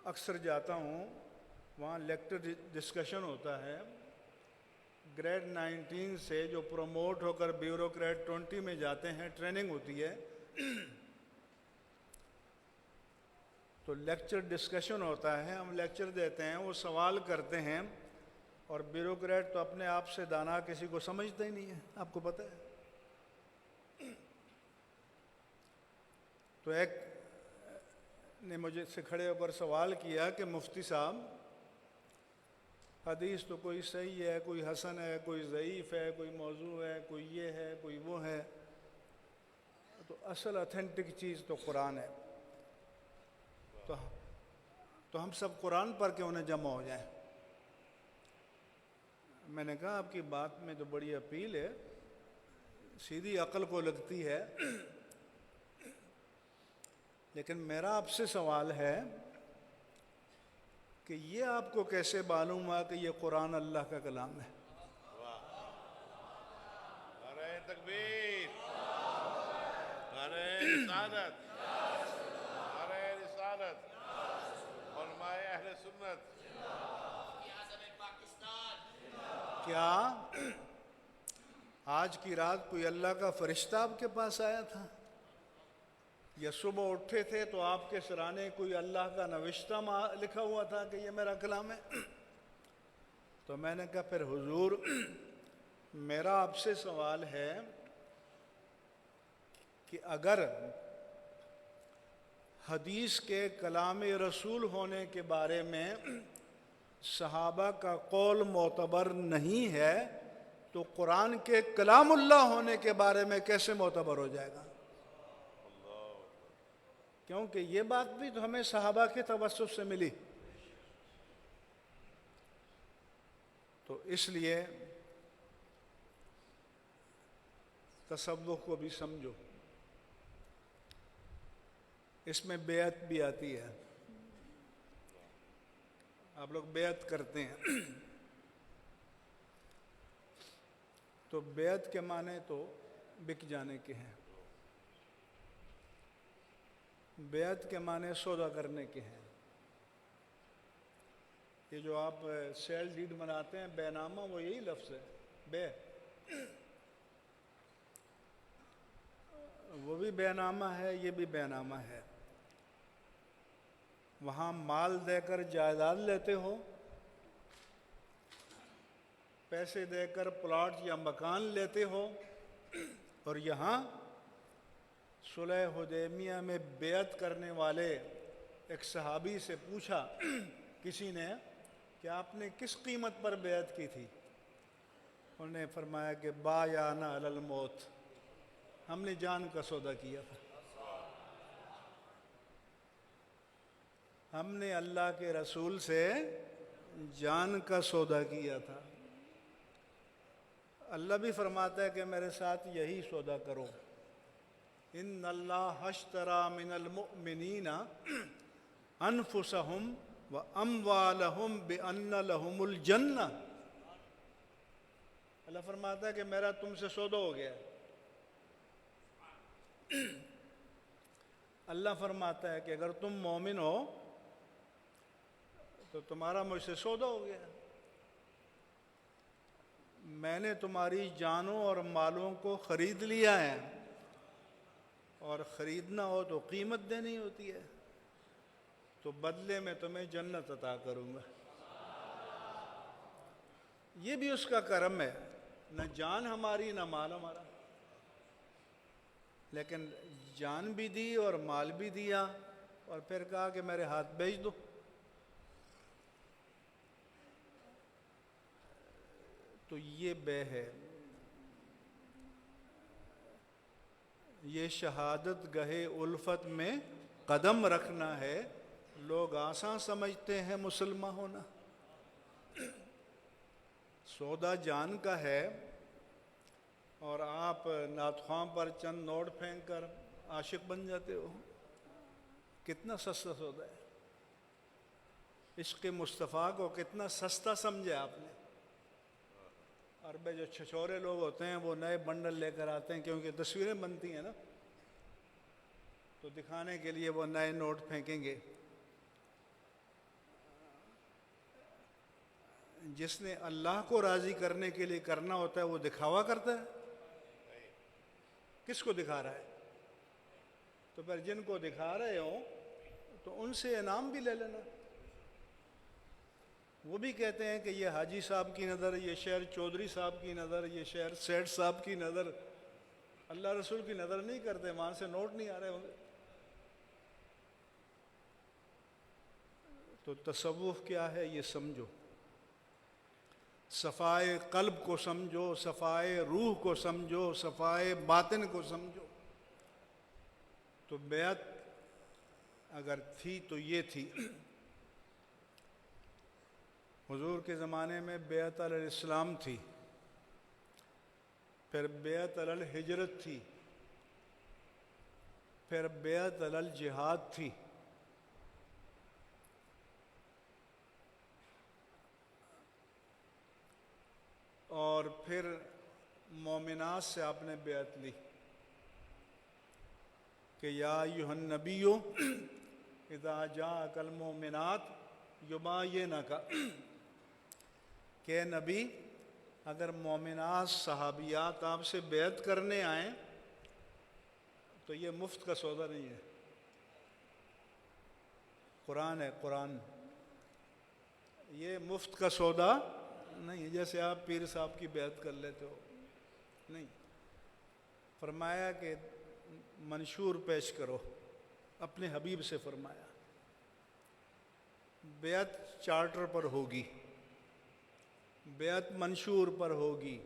اکثر جاتا ہوں، وہاں لیکچر ڈسکشن ہوتا ہے۔ گریڈ 19 سے جو پروموٹ ہو کر بیوروکریٹ 20 میں جاتے ہیں، ٹریننگ ہوتی ہے، تو لیکچر ڈسکشن ہوتا ہے، ہم لیکچر دیتے ہیں، وہ سوال کرتے ہیں، اور بیوروکریٹ تو اپنے آپ سے دانا کسی کو سمجھتا ہی نہیں ہے، آپ کو پتہ ہے۔ تو ایک نے مجھے سے کھڑے ہو کر سوال کیا کہ مفتی صاحب حدیث تو کوئی صحیح ہے، کوئی حسن ہے، کوئی ضعیف ہے، کوئی موضوع ہے، کوئی یہ ہے، کوئی وہ ہے، تو اصل اتھینٹک چیز تو قرآن ہے، تو ہم سب قرآن پر کیوں نہ جمع ہو جائیں۔ میں نے کہا آپ کی بات میں تو بڑی اپیل ہے، سیدھی عقل کو لگتی ہے، لیکن میرا آپ سے سوال ہے کہ یہ آپ کو کیسے معلوم ہوا کہ یہ قرآن اللہ کا کلام ہے؟ نعرہ تکبیر، نعرہ رسالت، نعرہ رسالت، علماء اہل سنت۔ کیا آج کی رات کوئی اللہ کا فرشتہ آپ کے پاس آیا تھا؟ یا صبح اٹھے تھے تو آپ کے سرانے کوئی اللہ کا نوشتہ لکھا ہوا تھا کہ یہ میرا کلام ہے؟ تو میں نے کہا پھر حضور میرا آپ سے سوال ہے کہ اگر حدیث کے کلام رسول ہونے کے بارے میں صحابہ کا قول معتبر نہیں ہے تو قرآن کے کلام اللہ ہونے کے بارے میں کیسے معتبر ہو جائے گا؟ کیونکہ یہ بات بھی تو ہمیں صحابہ کے توسط سے ملی۔ تو اس لیے تصوف کو بھی سمجھو، اس میں بیعت بھی آتی ہے۔ آپ لوگ بیعت کرتے ہیں تو بیعت کے معنی تو بک جانے کے ہیں، بیعت کے معنی سودا کرنے کے ہیں۔ یہ جو آپ سیل ڈیڈ بناتے ہیں بے نامہ، وہ یہی لفظ ہے، بے، وہ بھی بے نامہ ہے، یہ بھی بے نامہ ہے۔ وہاں مال دے کر جائیداد لیتے ہو، پیسے دے کر پلاٹ یا مکان لیتے ہو، اور یہاں صلح حدیبیہ میں بیعت کرنے والے ایک صحابی سے پوچھا کسی نے کہ آپ نے کس قیمت پر بیعت کی تھی؟ انہوں نے فرمایا کہ بایعنا علی الموت، ہم نے جان کا سودا کیا تھا، ہم نے اللہ کے رسول سے جان کا سودا کیا تھا۔ اللہ بھی فرماتا ہے کہ میرے ساتھ یہی سودا کرو، ان اللہ اشتری من المؤمنین انفسہم واموالہم بان لہم الجنہ۔ اللہ فرماتا ہے کہ میرا تم سے سودا ہو گیا ہے۔ اللہ فرماتا ہے کہ اگر تم مومن ہو تو تمہارا مجھ سے سودا ہو گیا، میں نے تمہاری جانوں اور مالوں کو خرید لیا ہے، اور خریدنا ہو تو قیمت دینی ہوتی ہے، تو بدلے میں تمہیں جنت عطا کروں گا۔ یہ بھی اس کا کرم ہے، نہ جان ہماری نہ مال ہمارا، لیکن جان بھی دی اور مال بھی دیا، اور پھر کہا کہ میرے ہاتھ بیچ دو۔ تو یہ بے ہے، یہ شہادت گہے الفت میں قدم رکھنا ہے۔ لوگ آسان سمجھتے ہیں مسلمان ہونا، سودا جان کا ہے، اور آپ نعت خواں پر چند نوٹ پھینک کر عاشق بن جاتے ہو۔ کتنا سستا سودا ہے، عشق مصطفیٰ کو کتنا سستا سمجھا آپ نے۔ اور بے جو چھچورے لوگ ہوتے ہیں وہ نئے بنڈل لے کر آتے ہیں، کیونکہ تصویریں بنتی ہیں نا، تو دکھانے کے لیے وہ نئے نوٹ پھینکیں گے۔ جس نے اللہ کو راضی کرنے کے لیے کرنا ہوتا ہے وہ دکھاوا کرتا ہے، کس کو دکھا رہا ہے؟ تو پھر جن کو دکھا رہے ہوں تو ان سے انعام بھی لے لینا۔ وہ بھی کہتے ہیں کہ یہ حاجی صاحب کی نظر، یہ شعر چودھری صاحب کی نظر، یہ شعر سیٹھ صاحب کی نظر، اللہ رسول کی نظر نہیں کرتے، وہاں سے نوٹ نہیں آ رہے ہوں گے۔ تو تصوف کیا ہے یہ سمجھو، صفائے قلب کو سمجھو، صفائے روح کو سمجھو، صفائے باطن کو سمجھو۔ تو بیعت اگر تھی تو یہ تھی۔ حضور کے زمانے میں بیعت علیہ السلام تھی، پھر بیعت علی الہجرت تھی، پھر بیعت علی الجہاد تھی، اور پھر مومنات سے آپ نے بیعت لی کہ یا ایھا النبی اذا جاءک المؤمنات یباینک، کہ نبی اگر مومنات صحابیات آپ سے بیعت کرنے آئیں تو یہ مفت کا سودا نہیں ہے، قرآن ہے قرآن، یہ مفت کا سودا نہیں ہے جیسے آپ پیر صاحب کی بیعت کر لیتے ہو، نہیں، فرمایا کہ منشور پیش کرو، اپنے حبیب سے فرمایا بیعت چارٹر پر ہوگی، بیعت منشور پر ہوگی،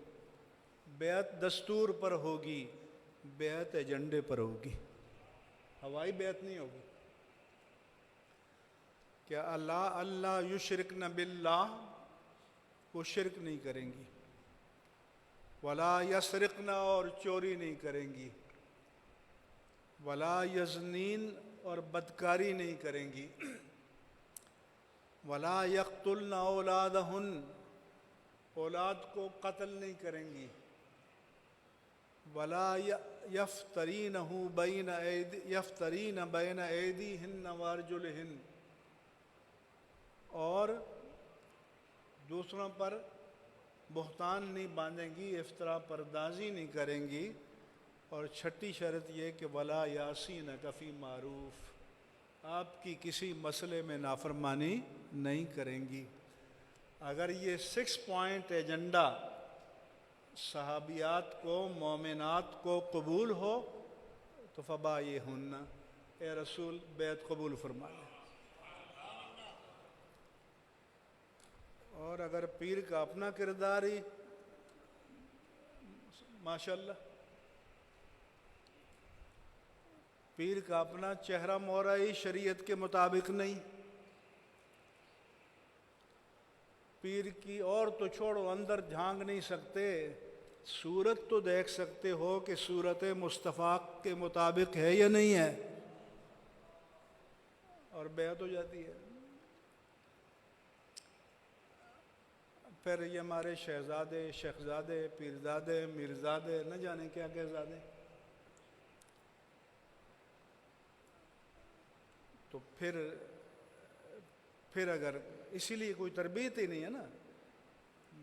بیعت دستور پر ہوگی، بیعت ایجنڈے پر ہوگی، ہوائی بیعت نہیں ہوگی کہ اللہ یشرکن باللہ، وہ شرک نہیں کریں گی، ولا یسرقن، اور چوری نہیں کریں گی، ولا یزنین، اور بدکاری نہیں کریں گی، ولا یقتلن اولادہن، اولاد کو قتل نہیں کریں گی، ولا یفترین بین ایدیہن وارجلہن، اور دوسروں پر بہتان نہیں باندھیں گی، افترا پردازی نہیں کریں گی، اور چھٹی شرط یہ کہ ولا یعصینک فی معروف، آپ کی کسی مسئلے میں نافرمانی نہیں کریں گی۔ اگر یہ 6 پوائنٹ ایجنڈا صحابیات کو، مومنات کو قبول ہو تو فبایعہن، اے رسول بیعت قبول فرما لیں۔ اور اگر پیر کا اپنا کردار ہی ماشاءاللہ، پیر کا اپنا چہرہ مہرہ ہی شریعت کے مطابق نہیں، پیر کی اور تو چھوڑو اندر جھانک نہیں سکتے، صورت تو دیکھ سکتے ہو کہ صورت مصطفیٰ کے مطابق ہے یا نہیں ہے، اور بیعت ہو جاتی ہے۔ پھر یہ ہمارے شہزادے، شیخزادے، پیرزادے، میرزادے، نہ جانے کیا کیا زادے، تو پھر اگر اسی لیے کوئی تربیت ہی نہیں ہے نا،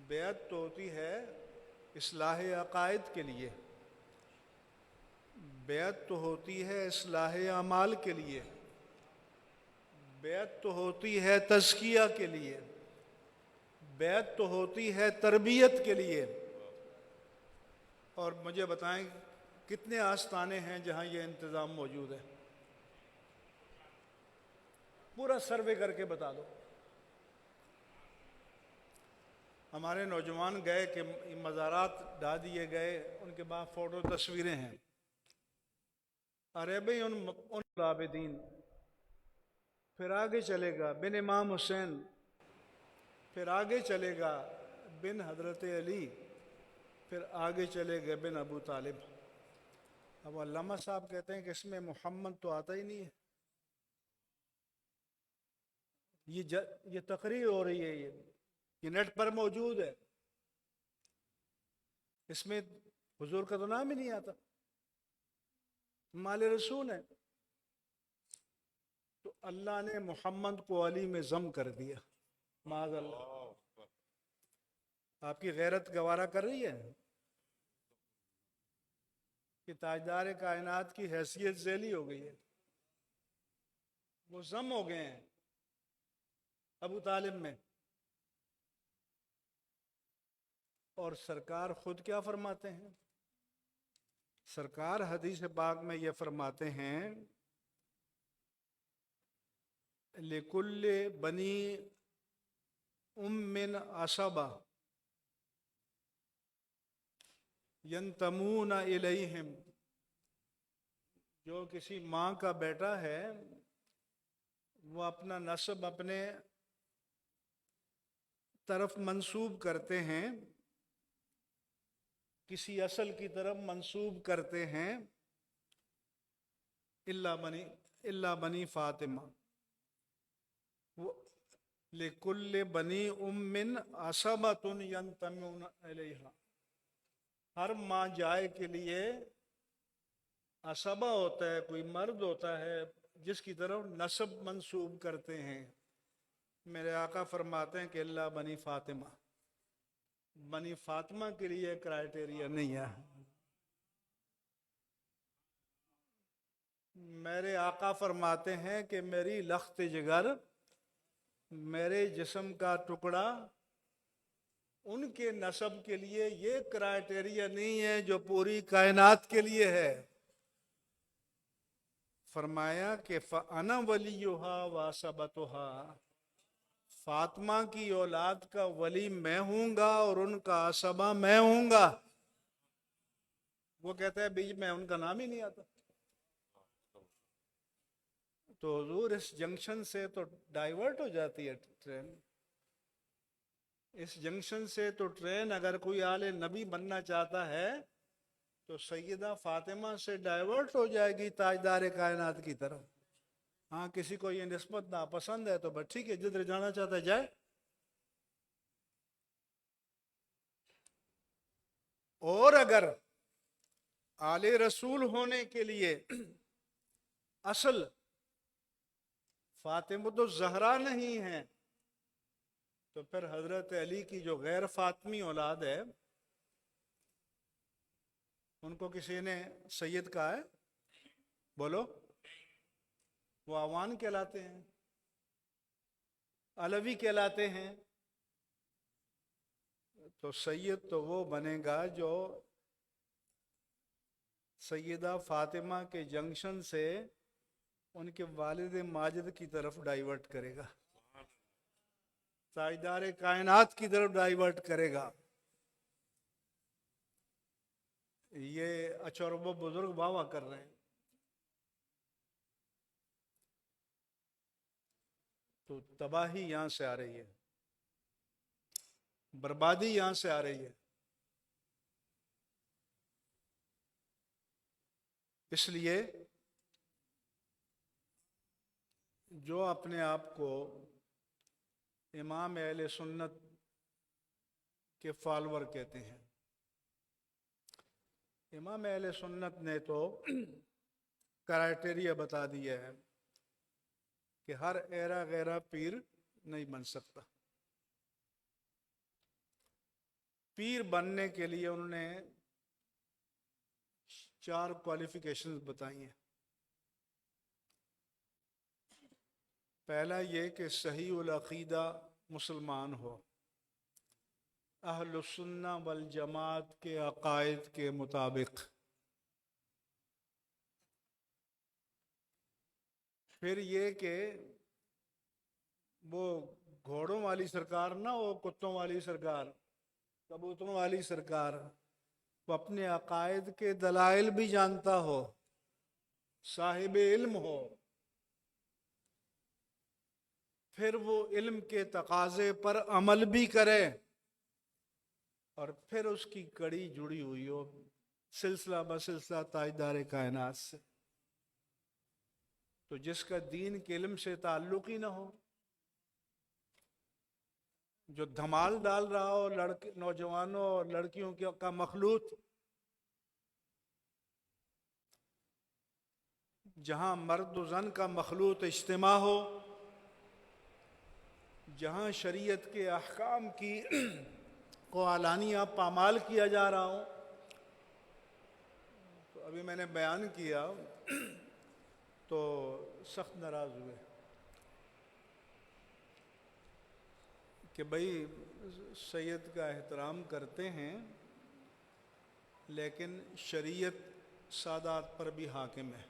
بیعت تو ہوتی ہے اصلاح عقائد کے لیے، بیعت تو ہوتی ہے اصلاح اعمال کے لیے، بیعت تو ہوتی ہے تزکیہ کے لیے، بیعت تو ہوتی ہے تربیت کے لیے۔ اور مجھے بتائیں کتنے آستانے ہیں جہاں یہ انتظام موجود ہے؟ پورا سروے کر کے بتا دو۔ ہمارے نوجوان گئے کہ مزارات ڈھا دیے گئے، ان کے بعد فوٹو تصویریں ہیں، عربی ان العابدین، پھر آگے چلے گا بن امام حسین، پھر آگے چلے گا بن حضرت علی، پھر آگے چلے گا بن ابو طالب۔ اب علامہ صاحب کہتے ہیں کہ اس میں محمد تو آتا ہی نہیں ہے، یہ تقریر ہو رہی ہے، یہ نیٹ پر موجود ہے، اس میں حضور کا تو نام ہی نہیں آتا، مال رسول ہے، تو اللہ نے محمد کو علی میں ضم کر دیا، معاذ اللہ۔ آپ کی غیرت گوارا کر رہی ہے کہ تاجدار کائنات کی حیثیت ذیلی ہو گئی ہے، وہ ضم ہو گئے ہیں ابو طالب میں۔ اور سرکار خود کیا فرماتے ہیں؟ سرکار حدیث پاک میں یہ فرماتے ہیں لِكُلِّ بنی عصبہ ینتمون الیہم، جو کسی ماں کا بیٹا ہے وہ اپنا نسب اپنے طرف منسوب کرتے ہیں، کسی اصل کی طرف منسوب کرتے ہیں، اللہ بنی فاطمہ، لکل بنی ام عصبۃ ینتمون الیہا، ہر ماں جائے کے لیے عصبہ ہوتا ہے، کوئی مرد ہوتا ہے جس کی طرف نسب منسوب کرتے ہیں۔ میرے آقا فرماتے ہیں کہ اللہ بنی فاطمہ، بنی فاطمہ کے لیے کرائٹیریا نہیں ہے۔ میرے آقا فرماتے ہیں کہ میری لخت جگر، میرے جسم کا ٹکڑا، ان کے نسب کے لیے یہ کرائٹیریا نہیں ہے جو پوری کائنات کے لیے ہے۔ فرمایا کہ فَأَنَا وَلِيُّهَا وَعَصَبَتُهَا، فاطمہ کی اولاد کا ولی میں ہوں گا اور ان کا عصبہ میں ہوں گا۔ وہ کہتا ہے بیچ میں ان کا نام ہی نہیں آتا۔ تو حضور اس جنکشن سے تو ڈائیورٹ ہو جاتی ہے ٹرین، اس جنکشن سے تو ٹرین اگر کوئی آل نبی بننا چاہتا ہے تو سیدہ فاطمہ سے ڈائیورٹ ہو جائے گی تاجدار کائنات کی طرف۔ ہاں کسی کو یہ نسبت ناپسند ہے تو بس ٹھیک ہے، جدھر جانا چاہتا ہے جائے۔ اور اگر آل رسول ہونے کے لیے اصل فاطمۃ الزہرا نہیں ہے تو پھر حضرت علی کی جو غیر فاطمی اولاد ہے ان کو کسی نے سید کہا ہے؟ بولو، وہ اعوان کہلاتے ہیں، علوی کہلاتے ہیں۔ تو سید تو وہ بنے گا جو سیدہ فاطمہ کے جنکشن سے ان کے والد ماجد کی طرف ڈائیورٹ کرے گا، تاجدار کائنات کی طرف ڈائیورٹ کرے گا۔ یہ اچورب بزرگ واہ کر رہے ہیں۔ تو تباہی یہاں سے آ رہی ہے، بربادی یہاں سے آ رہی ہے۔ اس لیے جو اپنے آپ کو امام اہل سنت کے فالور کہتے ہیں، امام اہل سنت نے تو کرائٹیریا بتا دیا ہے کہ ہر ایرا غیرہ پیر نہیں بن سکتا۔ پیر بننے کے لیے انہوں نے 4 کوالیفیکیشنز بتائی ہیں۔ پہلا یہ کہ صحیح العقیدہ مسلمان ہو، اہل السنہ والجماعت کے عقائد کے مطابق۔ پھر یہ کہ وہ گھوڑوں والی سرکار نہ ہو، کتوں والی سرکار، کبوتروں والی سرکار، وہ اپنے عقائد کے دلائل بھی جانتا ہو، صاحب علم ہو، پھر وہ علم کے تقاضے پر عمل بھی کرے، اور پھر اس کی کڑی جڑی ہوئی ہو سلسلہ بسلسلہ تاجدار کائنات سے۔ تو جس کا دین کے علم سے تعلق ہی نہ ہو، جو دھمال ڈال رہا ہو نوجوانوں اور لڑکیوں کا مخلوط، جہاں مرد و زن کا مخلوط اجتماع ہو، جہاں شریعت کے احکام کی کو علانیہ پامال کیا جا رہا ہو۔ تو ابھی میں نے بیان کیا تو سخت ناراض ہوئے کہ بھائی سید کا احترام کرتے ہیں لیکن شریعت سادات پر بھی حاکم ہے،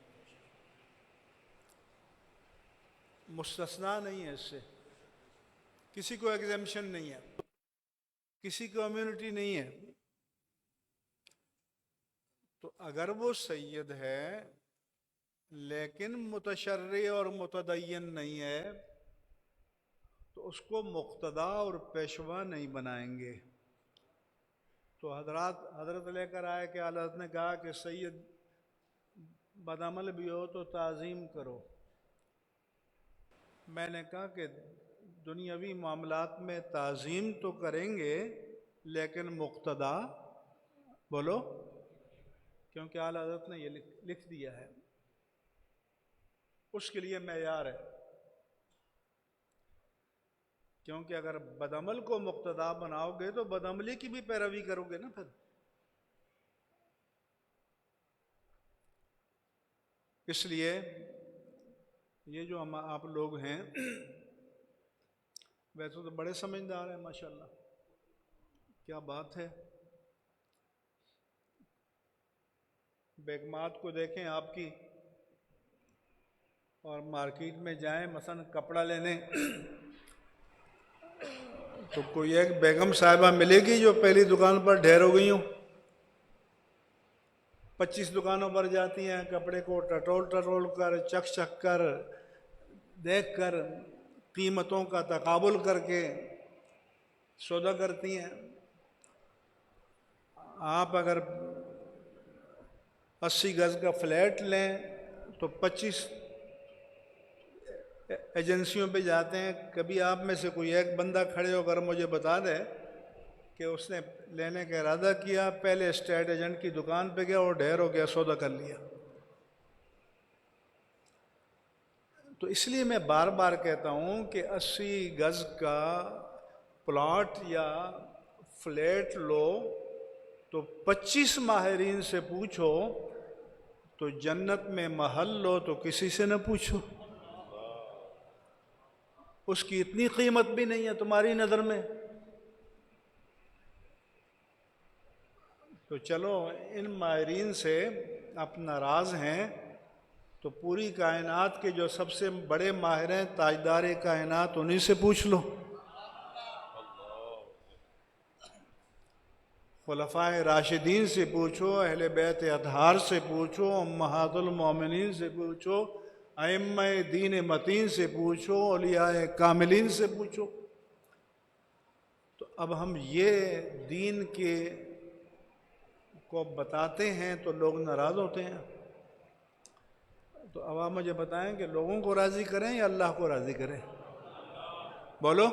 مستثنا نہیں ہے، اس سے کسی کو ایگزیمشن نہیں ہے، کسی کو امیونٹی نہیں ہے۔ تو اگر وہ سید ہے لیکن متشرع اور متدین نہیں ہے تو اس کو مقتدا اور پیشوا نہیں بنائیں گے۔ تو حضرت لے کر آئے کہ حضرت نے کہا کہ سید بدعمل بھی ہو تو تعظیم کرو۔ میں نے کہا کہ دنیاوی معاملات میں تعظیم تو کریں گے لیکن مقتدا بولو، کیونکہ اعلیٰ حضرت نے یہ لکھ دیا ہے، اس کے لیے معیار ہے۔ کیونکہ اگر بدعمل کو مقتدا بناؤ گے تو بدعملی کی بھی پیروی کرو گے نا۔ پھر اس لیے یہ جو آپ لوگ ہیں ویسے تو بڑے سمجھدار ہیں ماشاءاللہ، کیا بات ہے۔ بیگمات کو دیکھیں آپ کی، اور مارکیٹ میں جائیں مثلا کپڑا لینے تو کوئی ایک بیگم صاحبہ ملے گی جو پہلی دکان پر ڈھیر ہو گئی ہوں، 25 دکانوں پر جاتی ہیں، کپڑے کو ٹٹول کر چک کر دیکھ کر قیمتوں کا تقابل کر کے سودا کرتی ہیں۔ آپ اگر 80 گز کا فلیٹ لیں تو 25 ایجنسیوں پہ جاتے ہیں۔ کبھی آپ میں سے کوئی ایک بندہ کھڑے ہو کر مجھے بتا دے کہ اس نے لینے کا ارادہ کیا، پہلے اسٹیٹ ایجنٹ کی دکان پہ گیا اور ڈھیر ہو گیا، سودا کر لیا۔ تو اس لیے میں بار بار کہتا ہوں کہ 80 گز کا پلاٹ یا فلیٹ لو تو 25 ماہرین سے پوچھو، تو جنت میں محل لو تو کسی سے نہ پوچھو، اس کی اتنی قیمت بھی نہیں ہے تمہاری نظر میں۔ تو چلو ان ماہرین سے آپ ناراض ہیں تو پوری کائنات کے جو سب سے بڑے ماہر ہیں، تاجدار کائنات، انہی سے پوچھ لو۔ خلفائے راشدین سے پوچھو، اہل بیت اطہار سے پوچھو، امہات المومنین سے پوچھو، ائمہ دین متین سے پوچھو، اولیاء کاملین سے پوچھو۔ تو اب ہم یہ دین کے کو بتاتے ہیں تو لوگ ناراض ہوتے ہیں۔ تو اب آپ مجھے بتائیں کہ لوگوں کو راضی کریں یا اللہ کو راضی کریں؟ بولو،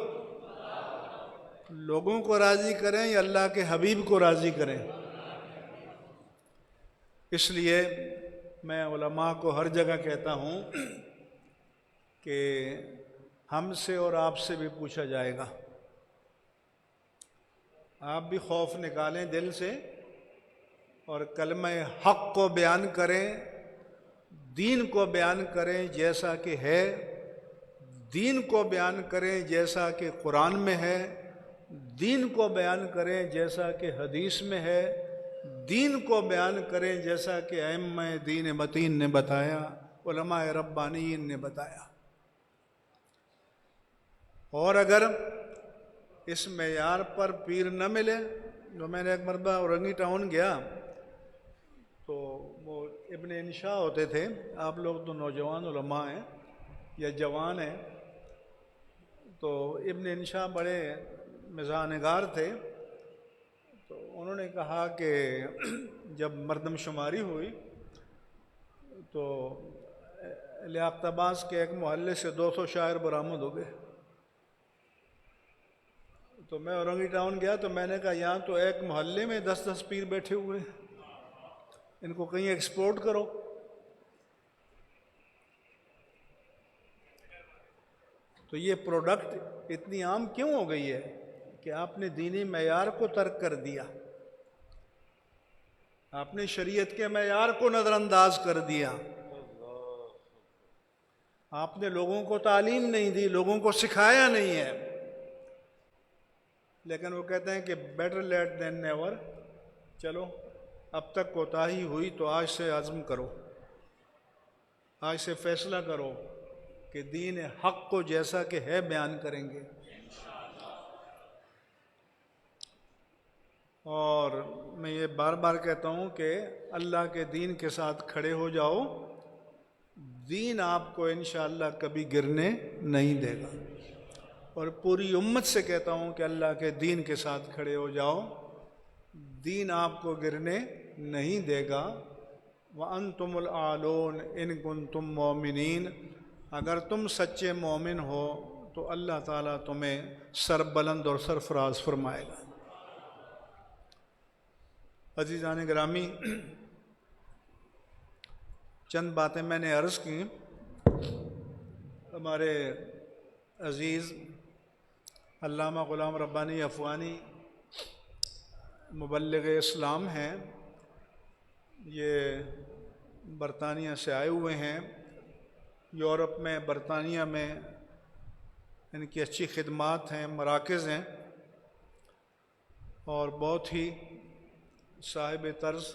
لوگوں کو راضی کریں یا اللہ کے حبیب کو راضی کریں؟ اس لیے میں علماء کو ہر جگہ کہتا ہوں کہ ہم سے اور آپ سے بھی پوچھا جائے گا۔ آپ بھی خوف نکالیں دل سے اور کلمہ حق کو بیان کریں، دین کو بیان کریں جیسا کہ ہے، دین کو بیان کریں جیسا کہ قرآن میں ہے، دین کو بیان کریں جیسا کہ حدیث میں ہے، دین کو بیان کریں جیسا کہ ائمہ دین متین نے بتایا، علماء ربانیین نے بتایا۔ اور اگر اس معیار پر پیر نہ ملے، جو میں نے ایک مرتبہ اورنگی ٹاؤن گیا تو وہ ابن انشاء ہوتے تھے، آپ لوگ تو نوجوان علماء ہیں یا جوان ہیں، تو ابن انشاء بڑے مزاح نگار تھے۔ تو انہوں نے کہا کہ جب مردم شماری ہوئی تو لیاقت آباد کے ایک محلے سے 200 شاعر برآمد ہو گئے۔ تو میں اورنگی ٹاؤن گیا تو میں نے کہا یہاں تو ایک محلے میں 10 پیر بیٹھے ہوئے ہیں، ان کو کہیں ایکسپورٹ کرو۔ تو یہ پروڈکٹ اتنی عام کیوں ہو گئی ہے کہ آپ نے دینی معیار کو ترک کر دیا، آپ نے شریعت کے معیار کو نظر انداز کر دیا، آپ نے لوگوں کو تعلیم نہیں دی، لوگوں کو سکھایا نہیں ہے۔ لیکن وہ کہتے ہیں کہ بیٹر لیٹ دین نیور، چلو اب تک کوتاہی ہوئی تو آج سے عزم کرو، آج سے فیصلہ کرو کہ دین حق کو جیسا کہ ہے بیان کریں گے۔ اور میں یہ بار بار کہتا ہوں کہ اللہ کے دین کے ساتھ کھڑے ہو جاؤ، دین آپ کو انشاءاللہ کبھی گرنے نہیں دے گا۔ اور پوری امت سے کہتا ہوں کہ اللہ کے دین کے ساتھ کھڑے ہو جاؤ، دین آپ کو گرنے نہیں دے گا۔ وَأَنْتُمُ الْأَعْلَوْنَ إِن كُنتُم مُؤْمِنِينَ، اگر تم سچے مومن ہو تو اللہ تعالیٰ تمہیں سربلند اور سرفراز فرمائے گا۔ عزیزان گرامی، چند باتیں میں نے عرض کی۔ ہمارے عزیز علامہ غلام ربانی افغانی مبلغ اسلام ہیں، یہ برطانیہ سے آئے ہوئے ہیں۔ یورپ میں، برطانیہ میں ان کی اچھی خدمات ہیں، مراکز ہیں، اور بہت ہی صاحب طرز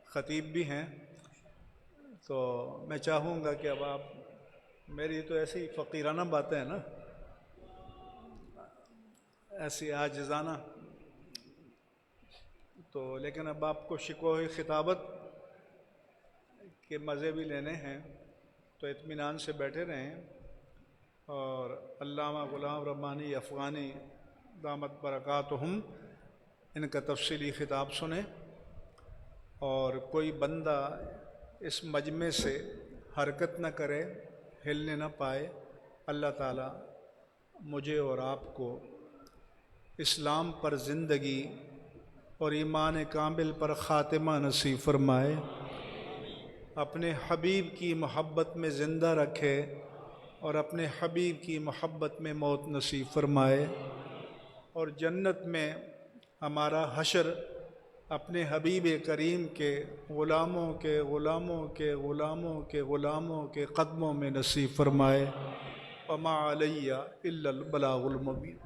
خطیب بھی ہیں۔ تو میں چاہوں گا کہ اب آپ، میری تو ایسی فقیرانہ باتیں ہیں نا، ایسی عاجزانہ، تو لیکن اب آپ کو شکوہ خطابت کے مزے بھی لینے ہیں، تو اطمینان سے بیٹھے رہیں اور علامہ غلام ربانی افغانی دامت برکاتہم ان کا تفصیلی خطاب سنیں، اور کوئی بندہ اس مجمع سے حرکت نہ کرے، ہلنے نہ پائے۔ اللہ تعالیٰ مجھے اور آپ کو اسلام پر زندگی اور ایمان کامل پر خاتمہ نصیب فرمائے، اپنے حبیب کی محبت میں زندہ رکھے اور اپنے حبیب کی محبت میں موت نصیب فرمائے، اور جنت میں ہمارا حشر اپنے حبیب کریم کے غلاموں کے غلاموں کے غلاموں کے غلاموں کے قدموں میں نصیب فرمائے۔ وما علیہ الا البلاغ المبین۔